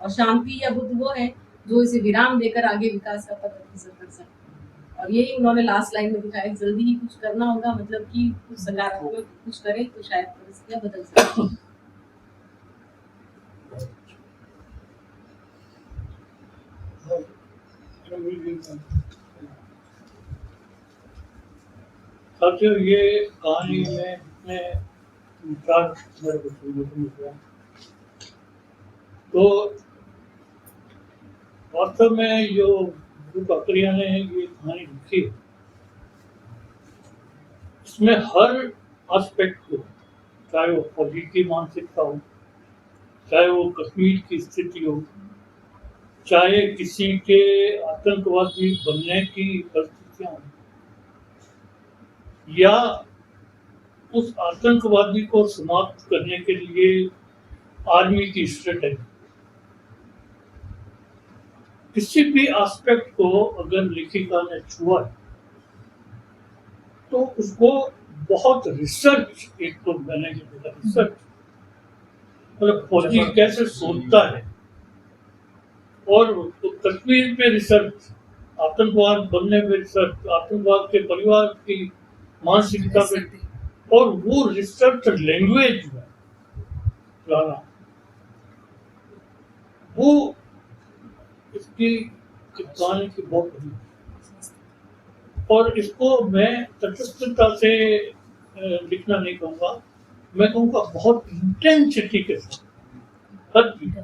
और शांति या बुद्ध वो है जो इसे विराम देकर आगे विकास का पथ अग्रसर कर सकते हैं। और यही उन्होंने लास्ट लाइन में दिखाया, जल्दी ही कुछ करना होगा, मतलब कि कुछ सकारात्मक कुछ करें तो शायद परिस्थितियां बदल सकती हैं। साथियों, ये कहानी में विचार मेरे को सुनने को मिल रहा है। तो वास्तव में जो बकरिया ने ये कहानी लिखी, इसमें हर एस्पेक्ट को, चाहे वो फौजी की मानसिकता हो, चाहे वो कश्मीर की स्थिति हो, चाहे किसी के आतंकवादी बनने की परिस्थितियां हो, या उस आतंकवादी को समाप्त करने के लिए आर्मी की स्ट्रेटेजी, किसी भी एस्पेक्ट को अगर लेखिका ने छुआ है तो उसको बहुत रिसर्च, एक तो मैंने जो देखा रिसर्च, मतलब फौजी कैसे सोचता है, और तो कश्मीर पे रिसर्च, आतंकवाद बनने पे रिसर्च, आतंकवाद के परिवार की मानसिकता पे, और वो रिसर्च लैंग्वेज है लाना, वो इसकी कहानी की बहुत बड़ी। और इसको मैं तटस्थता से लिखना नहीं कहूँगा, मैं कहूँगा बहुत इंटेंसिटी के साथ हर चीज,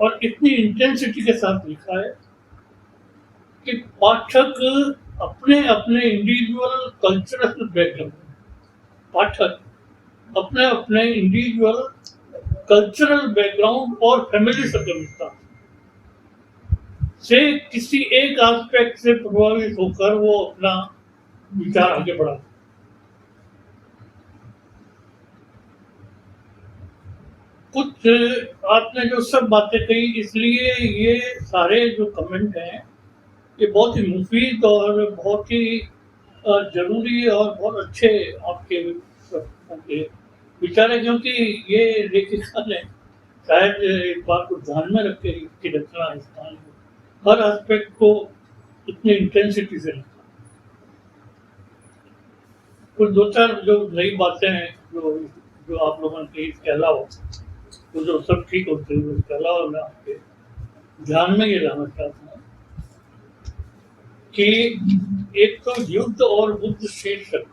और इतनी इंटेंसिटी के साथ लिखा है कि पाठक अपने अपने इंडिविजुअल कल्चरल बैकग्राउंड, पाठक अपने अपने इंडिविजुअल कल्चरल बैकग्राउंड और फैमिली सर्कमस्टेंस से किसी एक एस्पेक्ट से प्रभावित होकर वो अपना विचार आगे बढ़ा। कुछ आपने जो सब बातें कही, इसलिए ये सारे जो कमेंट हैं ये बहुत ही मुफीद और बहुत ही जरूरी और बहुत अच्छे आपके विचार है, क्योंकि ये लेखिका ने शायद एक बात को ध्यान में रख के इसकी रचना इस कहानी को हर एस्पेक्ट को इतनी इंटेंसिटी से लिखा। कुछ दो चार जो नई बातें हैं जो आप लोगों ने कही, इसके अलावा तो जो सब ठीक होते हैं, उसके अलावा मैं आपके ध्यान में ये लाना चाहता हूँ कि एक तो युद्ध और बुद्ध शीर्षक,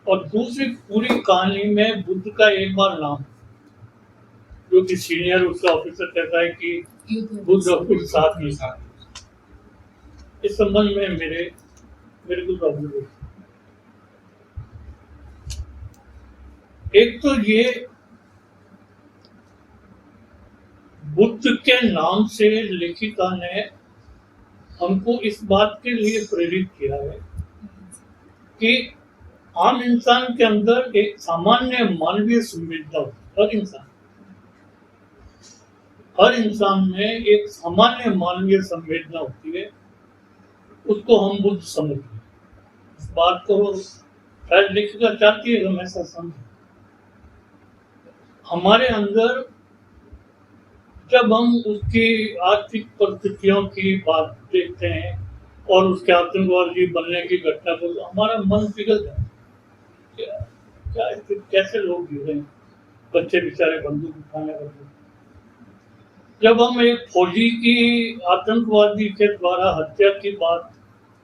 और दूसरी पूरी कहानी में बुद्ध का एक बार नाम, जो कि सीनियर उसका ऑफिसर कहता है कि बुद्ध और कुछ साथ में साथ। इस संबंध में मेरे कुछ ऑब्जर्वेशन, एक तो ये बुद्ध के नाम से लेखिका ने हमको इस बात के लिए प्रेरित किया है कि आम इंसान के अंदर एक सामान्य मानवीय संवेदना होती है। हर इंसान में एक सामान्य मानवीय संवेदना होती है, उसको हम बुद्ध समझते हैं। इस बात को शायद लेखिका चाहती है हम ऐसा समझें। हमारे अंदर जब हम उसकी आर्थिक परिस्थितियों की बात देखते हैं और उसके आतंकवादी बनने की घटना को, तो हमारा मन पिघल जाता है। क्या कैसे लोग जी रहे हैं, बच्चे बेचारे बंदूक उठाने लगे। जब हम एक फौजी की आतंकवादी के द्वारा हत्या की बात,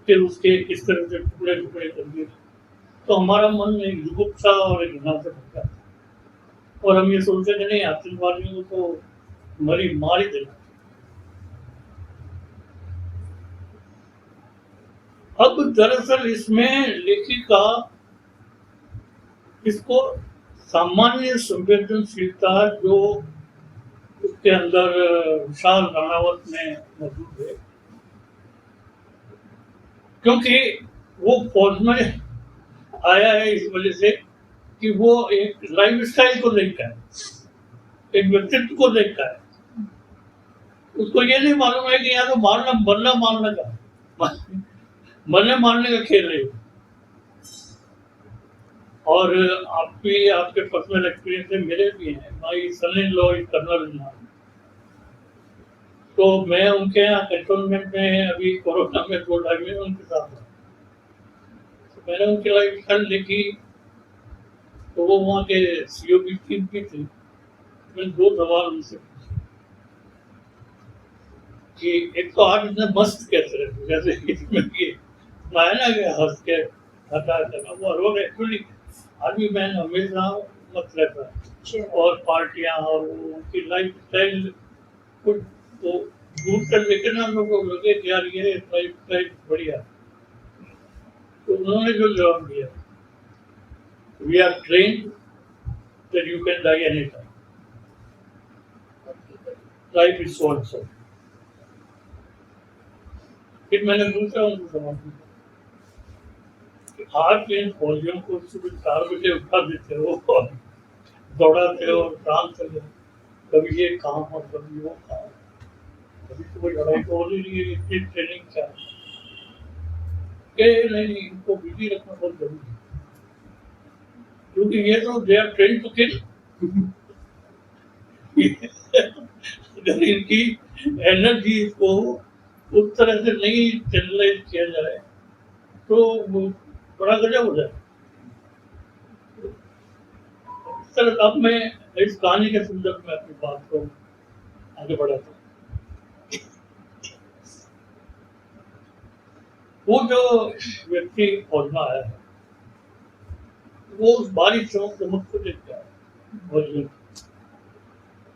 फिर उसके इस तरह से टुकड़े टुकड़े कर दिए, तो हमारा मन एक जुगुप्सा और एक घृणा से भर जाता है और हम ये सोचते कि नहीं, आतंकवादियों को तो मार ही देना। अब दरअसल इसमें लेखिका इसको सामान्य संवेदनशीलता जो उसके अंदर विशाल राणावत में मौजूद है, क्योंकि वो फौज में आया है इस वजह से कि वो एक लाइफ स्टाइल को देखता है, एक व्यक्तित्व को देखता है। उसको ये नहीं मालूम है कि यहाँ तो मरना मारने का खेल है। और आपके पर्सनल एक्सपीरियंस है, मेरे भी हैं। My son in law is colonel in army, तो मैं उनके यहाँ कैंटोनमेंट में अभी कोरोना में 2-2.5 महीने उनके साथ था। तो मैंने उनकी लाइफ स्टाइल देखी, तो वो वहाँ के COP चीफ भी थे। मैंने 2 सवाल उनसे पूछे कि एक तो आप इतने मस्त कैसे रहते, जैसे इसमें ये ना कि हंस के हटा करना, वो रोग एक्चुअली आर्मी मैन हमेशा मस्त रहता है। और पार्टियां और उनकी लाइफ स्टाइल कुछ तो दूर कर, लेकिन हम लोग को लगे कि यार ये लाइफ स्टाइल बढ़िया। तो उन्होंने जो जवाब दिया, we are trained that you can die any time, life is so and so. फिर मैंने दूसरा उनको जवाब दिया, आज इन फौजियों को सुबह 4 बजे उठा देते हो और दौड़ाते हो और काम चले, कभी ये काम और कभी वो काम, कभी तो कोई लड़ाई तो हो नहीं रही है, इतनी ट्रेनिंग क्या है। नहीं, इनको बिजी रखना बहुत जरूरी है, क्योंकि ये तो they are train to kill. अगर इनकी एनर्जी को उस तरह से नहीं चैनलाइज किया जाए तो बड़ा गजब हो जाए। इस तरह अब मैं इस कहानी के संदर्भ में अपनी बात को आगे बढ़ाता हूँ। वो जो व्यक्ति फौज में आया है, वो उस बारिश चमक को देखता है फौज में,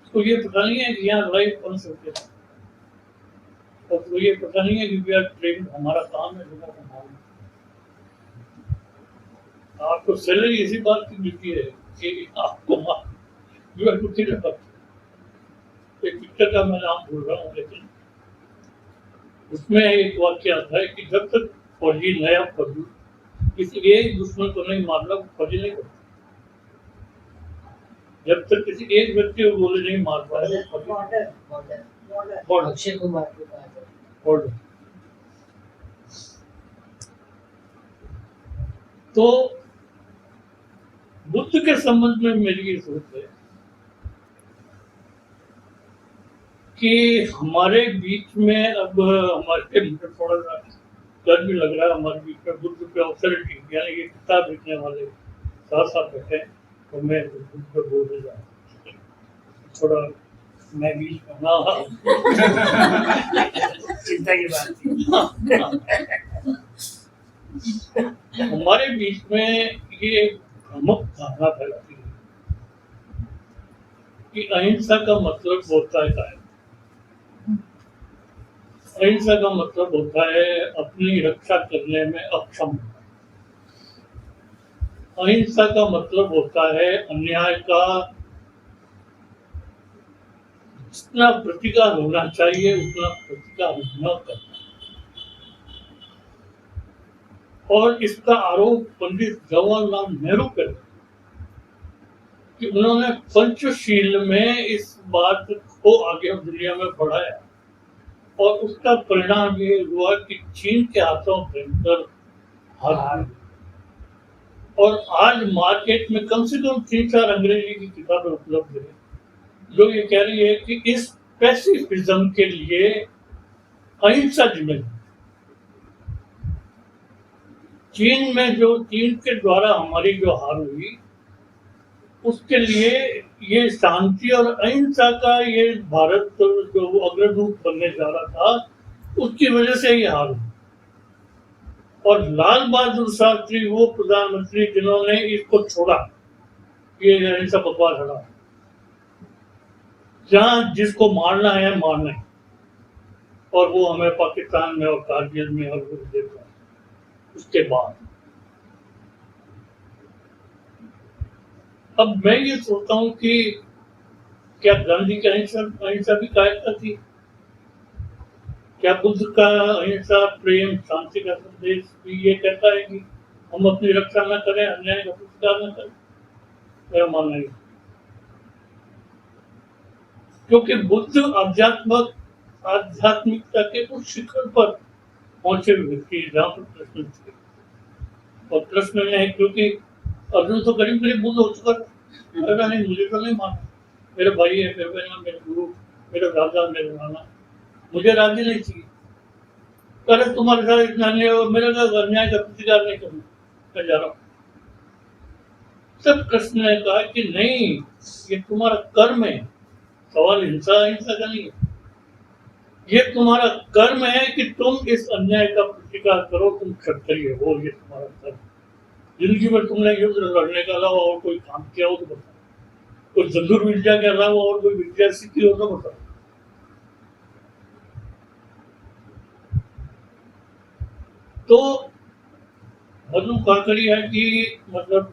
उसको ये पता नहीं है कि यहाँ लड़ाई कौन सकते है, और उसको ये पता नहीं है कि वी आर ट्रेन, हमारा काम है लोगों को मारना। आपको सैलरी इसी बात की मिलती है कि आपको you have to kill a person. एक पिक्चर का मैं नाम भूल रहा हूँ, लेकिन उसमें एक वाक्य आता है कि जब तक फौजी नया फौजी किसी एक दुश्मन को नहीं मारना, फौजी नहीं करता। जब तक किसी एक व्यक्ति को गोली नहीं मार पाए, अक्षय कुमार को कहा जाए बॉर्डर। तो बुद्ध के संबंध में मेरी ये सोच है कि हमारे बीच में अब हमारे थोड़ा सा डर भी लग रहा है, हमारे बीच में बुद्ध पे ऑथोरिटी यानी कि किताब लिखने वाले साथ बैठे, तो मैं बुद्ध पे बोल रहा हूँ थोड़ा, मैं बीच में ना चिंता की बात हमारे बीच में ये भ्रामक धारणा फैलाती है कि अहिंसा का मतलब होता है क्या? अहिंसा का मतलब होता है अपनी रक्षा करने में अक्षम। अहिंसा का मतलब होता है अन्याय का जितना प्रतिकार होना चाहिए उतना प्रतिकार न करना। और इसका आरोप पंडित जवाहरलाल नेहरू पर कि उन्होंने पंचशील में इस बात को आगे दुनिया में बढ़ाया, और उसका परिणाम ये हुआ कि चीन के हाथों भयंकर हार। और आज मार्केट में कम से कम 3-4 अंग्रेजी की किताबें उपलब्ध है जो ये कह रही है कि इस पैसिफिज्म के लिए अहिंसा जिम्मेदार। चीन के द्वारा हमारी जो हार हुई, उसके लिए ये शांति और अहिंसा का ये भारत जो अग्रदूत बनने जा रहा था, उसकी वजह से ये हार हुई। और लाल बहादुर शास्त्री वो प्रधानमंत्री जिन्होंने इसको छोड़ा, ये अहिंसा बकवास हटा, जहां जिसको मारना है मारना है, और वो हमें पाकिस्तान में और कारगिल में और देखा। उसके बाद अब मैं ये सोचता हूँ कि क्या गांधी की अहिंसा भी कायरता थी? क्या बुद्ध का अहिंसा, प्रेम, शांति का संदेश भी ये कहता है कि हम अपनी रक्षा न करें, अन्याय का प्रतिकार न करें? मेरा मानना है, क्योंकि बुद्ध आध्यात्मिकता के उस शिखर पर पहुंचे हुए थे जहाँ पर कृष्ण थे, और कृष्ण ने, क्योंकि अर्जुन तो करीब करीब बुद्ध हो चुका था, नहीं मुझे तो नहीं माना, मेरे भाई है, मेरे बहन, मेरे गुरु, मेरे राजा, मेरे नाना, मुझे राज्य नहीं चाहिए। अरे तुम्हारे साथ इतना अन्याय हो, मेरे अन्याय का प्रतिकार नहीं करूँ, मैं जा रहा हूँ। तब कृष्ण ने कहा कि नहीं, ये तुम्हारा कर्म है, सवाल हिंसा का नहीं है, ये तुम्हारा कर्म है कि तुम इस अन्याय का प्रतिकार करो, तुम क्षत्रिय हो, ये तुम्हारा कर्म। जिंदगी में तुमने युद्ध लड़ने के अलावा और कोई काम किया हो तो बताओ, कोई जंदूर विद्या के अलावा और कोई विद्या सीखी हो तो बताओ। तो मधु काकड़ी है कि मतलब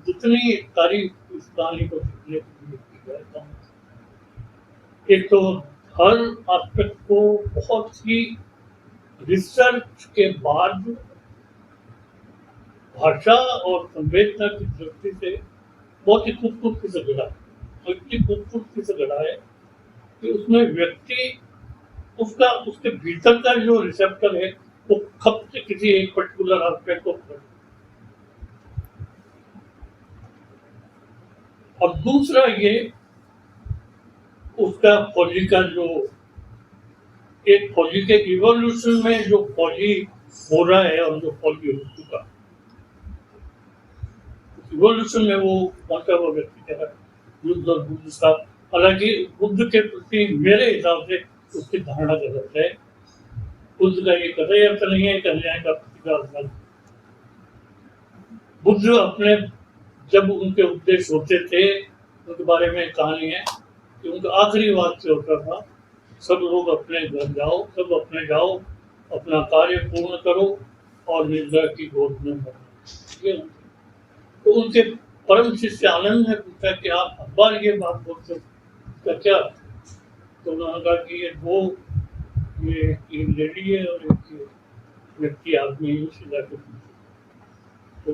जितनी तारीफ इस कहानी को सीखने के लिए की जाए, एक तो हर एस्पेक्ट को बहुत ही रिसर्च के बाद भाषा और संवेदना की दृष्टि से बहुत ही खूबसूरती से गढ़ा है, और इतनी खूबसूरती से गढ़ा है कि उसमें व्यक्ति उसका उसके भीतर का जो रिसेप्टर है वो खप से किसी एक पर्टिकुलर एस्पेक्ट को पकड़। और दूसरा ये उसका फौजी का जो एक फौजी के इवोल्यूशन में जो फौजी हो रहा है और जो फौजी हो चुका, इवोल्यूशन में वो कौन सा वो व्यक्ति कह रहा है युद्ध और बुद्ध का। हालांकि बुद्ध के प्रति मेरे हिसाब से उसकी धारणा गलत है। बुद्ध का ये कतई अर्थ नहीं है कि अन्याय का प्रतिकार। बुद्ध अपने जब उनके उपदेश होते थे, उनके बारे में कहानी है कि उनका आखिरी वाक्य होता था, सब लोग अपने घर जाओ, सब अपने जाओ, अपना कार्य पूर्ण करो और निद्रा की गोद में मरो। तो उनके परम शिष्य आनंद ने पूछा कि आप हर बार ये बात बोलते हो क्या? तो उन्होंने कहा कि ये दो, ये एक लेडी है और एक व्यक्ति आदमी है, सीधा के तो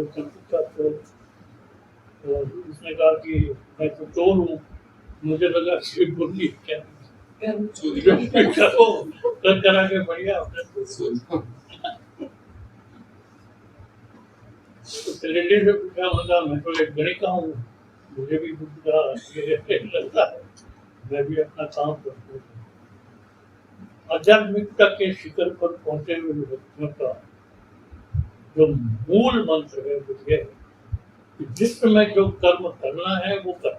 उसने कहा कि मैं तो चोर हूँ, मुझे लगा कि बोली क्या कर करा के बढ़िया तो लेडी से पूछा, मतलब मैं तो एक गणिका हूँ, मुझे भी बुद्ध का लगता है, मैं भी अपना काम करता हूँ। आध्यात्मिकता के शिखर पर पहुंचे हुए व्यक्तियों का जो मूल मंत्र है वो ये कि जिस समय जो कर्म करना है वो कर,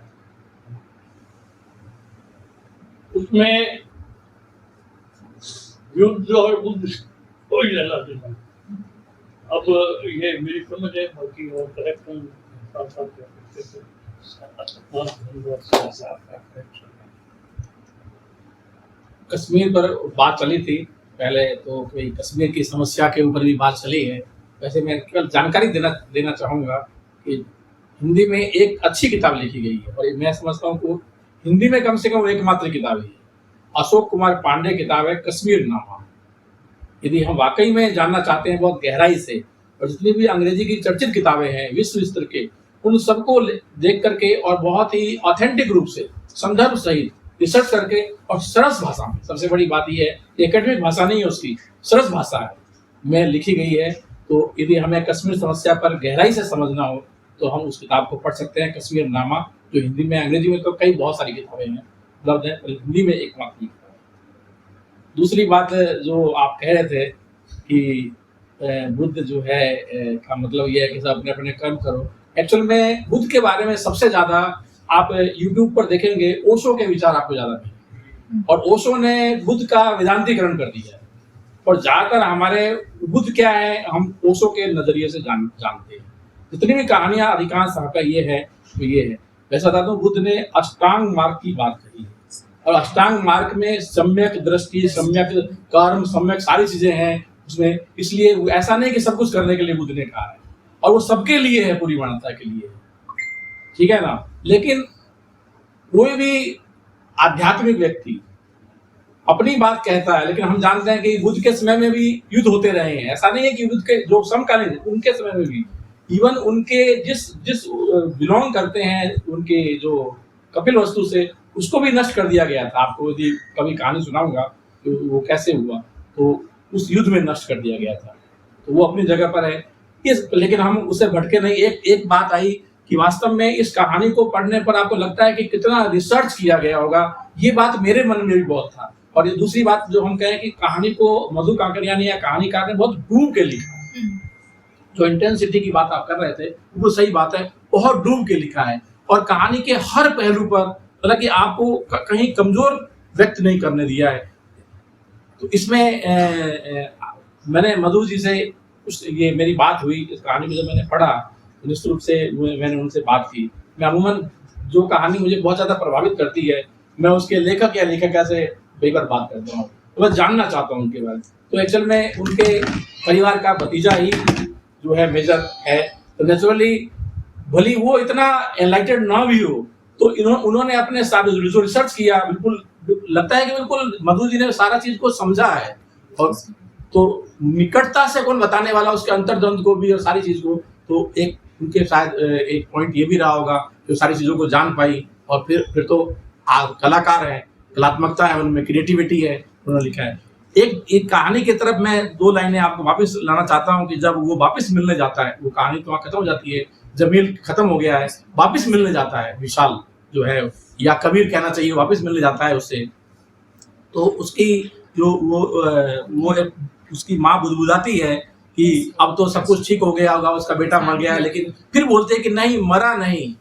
उसमें युद्ध और बुद्ध कोई लेना देना। अब ये मेरी समझ है, बाकी और करेक्शन कश्मीर पर बात चली थी पहले, तो कोई कश्मीर की समस्या के ऊपर भी बात चली है। वैसे मैं केवल जानकारी देना चाहूँगा कि हिंदी में एक अच्छी किताब लिखी गई है, और मैं समझता हूँ कि हिंदी में कम से कम एकमात्र किताब है, अशोक कुमार पांडे किताब है कश्मीरनामा। यदि हम वाकई में जानना चाहते हैं बहुत गहराई से, और जितनी भी अंग्रेजी की चर्चित किताबें हैं विश्व स्तर के, उन सबको देख करके और बहुत ही ऑथेंटिक रूप से संदर्भ सहित रिसर्च करके और सरस भाषा में, सबसे बड़ी बात यह है एकेडमिक भाषा नहीं है उसकी, सरस भाषा है में लिखी गई है। तो यदि हमें कश्मीर समस्या पर गहराई से समझना हो तो हम उस किताब को पढ़ सकते हैं, कश्मीरनामा, जो हिंदी में, अंग्रेजी में तो कई बहुत सारी किताबें हैं उपलब्ध है, पर हिंदी में एकमात्र दूसरी बात जो आप कह रहे थे कि बुद्ध जो है का मतलब ये है कि सब अपने अपने कर्म करो। एक्चुअल में बुद्ध के बारे में सबसे ज़्यादा आप यूट्यूब पर देखेंगे ओशो के विचार आपको ज़्यादा मिलेंगे, और ओशो ने बुद्ध का वेदांतीकरण कर दिया है। और ज़्यादातर हमारे बुद्ध क्या है हम ओशो के नज़रिए से जानते हैं। जितनी भी कहानियाँ अधिकांश का ये है तो ये है। वैसा था तो बुद्ध ने अष्टांग मार्ग की बात कही है, और अष्टांग मार्ग में सम्यक दृष्टि, सम्यक कर्म, सम्यक सारी चीजें हैं उसमें। इसलिए ऐसा नहीं कि सब कुछ करने के लिए बुद्ध ने कहा है, और वो सबके लिए है, पूरी मानवता के लिए है, ठीक है ना। लेकिन कोई भी आध्यात्मिक व्यक्ति अपनी बात कहता है, लेकिन हम जानते हैं कि बुद्ध के समय में भी युद्ध होते रहे हैं। ऐसा नहीं है कि बुद्ध के जो समकालीन उनके समय में भी, इवन उनके जिस बिलोंग करते हैं उनके जो कपिल वस्तु से, उसको भी नष्ट कर दिया गया था। आपको यदि कभी कहानी सुनाऊंगा तो वो कैसे हुआ, तो उस युद्ध में नष्ट कर दिया गया था। तो वो अपनी जगह पर है लेकिन हम उसे भटके नहीं। एक बात आई कि वास्तव में इस कहानी को पढ़ने पर आपको लगता है कि कितना रिसर्च किया गया होगा, ये बात मेरे मन में भी बहुत था। और ये दूसरी बात जो हम कहें कि कहानी को मधु काकड़ियानी या कहानीकार ने बहुत डूब के लिखा। जो इंटेंसिटी की बात आप कर रहे थे वो सही बात है, बहुत डूब के लिखा है, और कहानी के हर पहलू पर मतलब कि आपको कहीं कमजोर व्यक्त नहीं करने दिया है। तो इसमें मैंने मधु जी से ये मेरी बात हुई इस कहानी में, जब मैंने पढ़ा निश्चित रूप से मैंने उनसे बात की। मैं अमूमन जो कहानी मुझे बहुत ज़्यादा प्रभावित करती है, मैं उसके लेखक या लेखिका से बेकर बात करता हूँ, तो मैं जानना चाहता हूँ उनके बारे में। तो एक्चुअल में उनके परिवार का भतीजा ही जो है मेजर है, तो नेचुरली भली वो इतना एनलाइटेड ना भी हो, तो उन्होंने अपने सारे जो रिसर्च किया, बिल्कुल लगता है कि बिल्कुल मधु जी ने सारा चीज को समझा है। और तो निकटता से कौन बताने वाला उसके अंतर्द्वंद को भी और सारी चीज को, तो एक उनके शायद एक पॉइंट ये भी रहा होगा जो सारी चीजों को जान पाई। और फिर तो कलाकार है, कलात्मकता है उनमें, क्रिएटिविटी है, उन्होंने लिखा है। एक कहानी की तरफ मैं 2 लाइनें आपको वापस लाना चाहता हूँ कि जब वो वापस मिलने जाता है, वो कहानी तो वहाँ खत्म हो जाती है, जमील खत्म हो गया है, वापस मिलने जाता है विशाल जो है, या कबीर कहना चाहिए, वापस मिलने जाता है उससे। तो उसकी जो वो उसकी माँ बुदबुदाती है कि अब तो सब कुछ ठीक हो गया होगा, उसका बेटा मर गया है, लेकिन फिर बोलते हैं कि नहीं, मरा नहीं,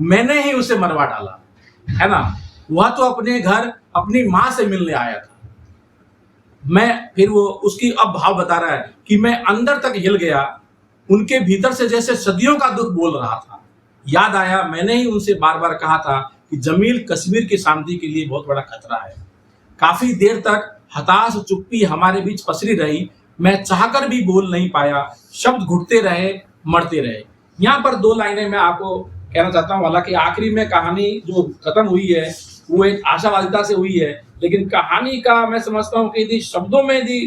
मैंने ही उसे मरवा डाला, है ना। वह तो अपने घर अपनी माँ से मिलने आया था। मैं फिर वो उसकी अब भाव बता रहा है कि मैं अंदर तक हिल गया, उनके भीतर से जैसे सदियों का दुख बोल रहा था। याद आया मैंने ही उनसे बार बार कहा था कि जमील कश्मीर की शांति के लिए बहुत बड़ा खतरा है। काफी देर तक हताश चुप्पी हमारे बीच पसरी रही, मैं चाहकर भी बोल नहीं पाया, शब्द घुटते रहे, मरते रहे। यहाँ पर 2 लाइनें मैं आपको कहना चाहता हूँ। हालांकि आखिरी में कहानी जो खत्म हुई है वो एक आशावादिता से हुई है, लेकिन कहानी का मैं समझता हूँ कि यदि शब्दों में यदि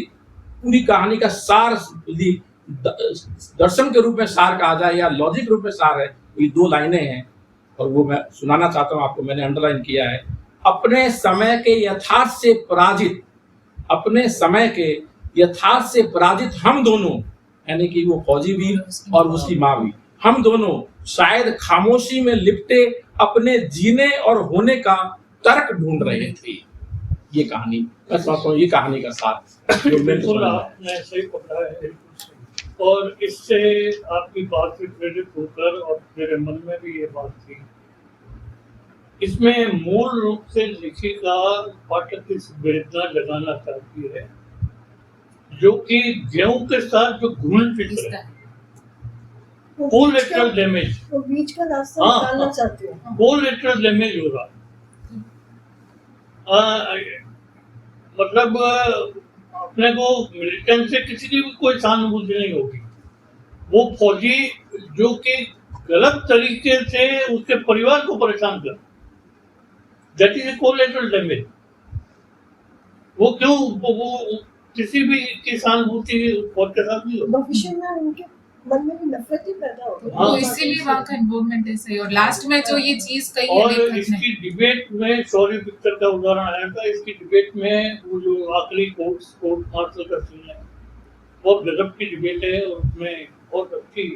पूरी कहानी का सार यदि दर्शन के रूप में सार कहा जाए या लॉजिक रूप में सार है, तो ये 2 लाइनें हैं और वो मैं सुनाना चाहता हूँ आपको। मैंने अंडरलाइन किया है। अपने समय के यथार्थ से पराजित, अपने समय के यथार्थ से पराजित हम दोनों, यानी कि वो फौजी भी और उसकी माँ भी, हम दोनों शायद खामोशी में लिपटे अपने जीने और होने का तर्क ढूंढ रहे थे। ये कहानी मैं समझता हूँ, ये कहानी का साथ जो बिल्कुल आपने सही पकड़ा है। और इससे आपकी बात से प्रेरित होकर और मेरे मन में भी ये बात थी, इसमें मूल रूप से लेखिका पाठक की संवेदना जगाना चाहती है, जो कि गेहूं के साथ जो घुल फिर है, कोलेटरल डैमेज, वो बीच का रास्ता निकालना चाहते हैं। कोलेटरल डैमेज हो रहा, मतलब अपने को मिलिटेंट से किसी की भी कोई सहानुभूति नहीं होगी। वो फौजी जो कि गलत तरीके से उसके परिवार को परेशान कर, दैट इज कोलेटरल डैमेज। वो क्यों वो किसी भी की सहानुभूति फौज के साथ नहीं होगी। भविष्य में उनके मन में भी नफरत ही पैदा होगी। तो इसीलिए वहाँ का इन्वॉल्वमेंट है सही। और लास्ट में जो ये चीज कही है और लेखक इसकी डिबेट में शौर्य पिक्चर का उदाहरण आया था। इसकी डिबेट में वो जो आखिरी कोर्ट मार्शल का सीन है, बहुत गजब की डिबेट है और उसमें बहुत अच्छी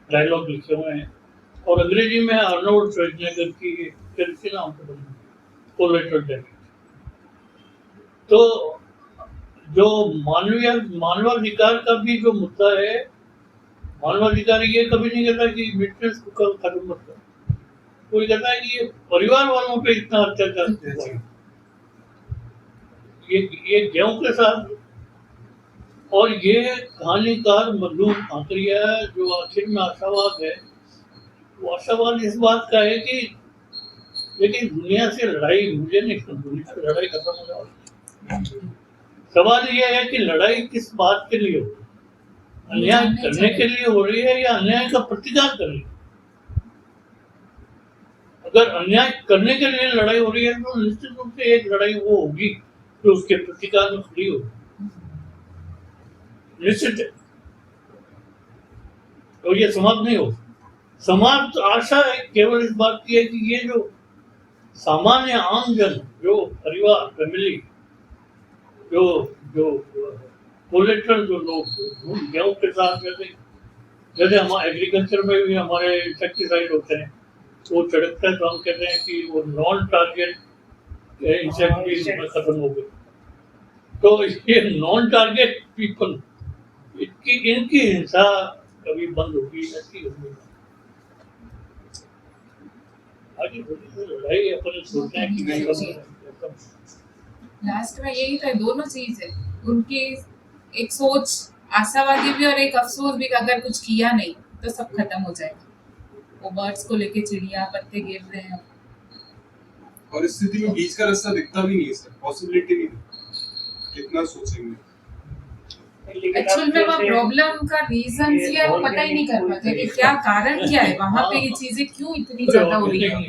डायलॉग लिखे हुए हैं। और अंग्रेजी में अर्नोल्ड श्वार्ज़नेगर की नाम से बनी कोलेटरल डैमेज। तो जो मानवाधिकार का भी जो मुद्दा है, मानवाधिकार ये कभी नहीं कहता कि मिलिटेंट्स को खत्म मत करो, कोई कहता है कि ये परिवार वालों पे इतना अत्याचार हुआ है, ये गेहूं के साथ। और ये कहानीकार मधु आंकरिया जो आखिर में आशावाद है, वो आशावाद इस बात का है कि लेकिन दुनिया से लड़ाई मुझे नहीं, दुनिया से लड़ाई खत्म हो जाए। सवाल ये है कि लड़ाई किस बात के लिए हो रही है, अन्याय करने के लिए हो रही है या अन्याय का प्रतिकार कर रही है। अगर अन्याय करने के लिए लड़ाई हो रही है तो निश्चित रूप से एक लड़ाई वो होगी जो उसके प्रतिकार में खड़ी होगी, निश्चित है। और ये समाप्त नहीं हो, समाप्त आशा है केवल इस बात की है कि ये जो सामान्य आम जन, जो परिवार, फैमिली, जो कोलेट्रल जो लोग गेहूं के साथ जैसे हमारे एग्रीकल्चर में भी हमारे इंसेक्टिसाइड होते हैं, वो छिड़कते हैं तो हम कहते हैं कि वो नॉन टारगेट इंसेक्टिसाइड खत्म हो गए। तो ये नॉन टारगेट पीपल, इनकी हिंसा कभी बंद होगी, ऐसी होगी। आगे लड़ाई अपन सोचते हैं कि नहीं। लास्ट में यही था, दोनों चीज है उनकी, एक सोच आशावादी भी और एक अफसोस भी, अगर कुछ किया नहीं तो सब खत्म हो जाएगा। वो बर्ड्स को लेके चिड़िया पत्ते गिर रहे हैं, और इस स्थिति में बीच का रास्ता दिखता भी नहीं है सर, पॉसिबिलिटी नहीं, कितना सोचेंगे। एक्चुअल में वहाँ प्रॉब्लम का रीजन ये हम पता ही नहीं कर पाते कि क्या कारण क्या है, वहाँ पे ये चीजें क्यों इतनी ज्यादा हो रही है, और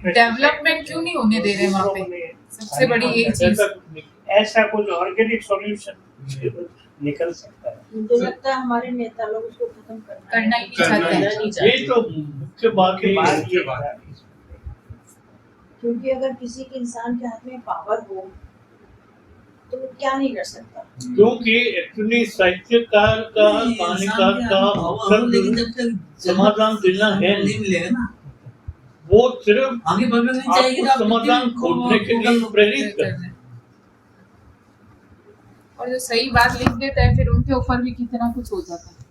डेवलपमेंट क्यों नहीं होने दे रहे वहाँ पे। सबसे बड़ी यही चीज, ऐसा कुछ ऑर्गेनिक सॉल्यूशन निकल सकता है। मुझे लगता है हमारे नेता लोग उसको खत्म करना ही नहीं चाहते। ये तो मुख्य बात है, क्योंकि अगर किसी के इंसान के हाथ में पावर हो तो वो क्या नहीं कर सकता। क्योंकि एक्चुअली साहित्यकार का, कहानीकार का मकसद समाधान देना है, वो सिर्फ आपको समाधान खोजने के लिए प्रेरित करना। और जो सही बात लिख देता है फिर उनके ऊपर भी कितना कुछ हो जाता है।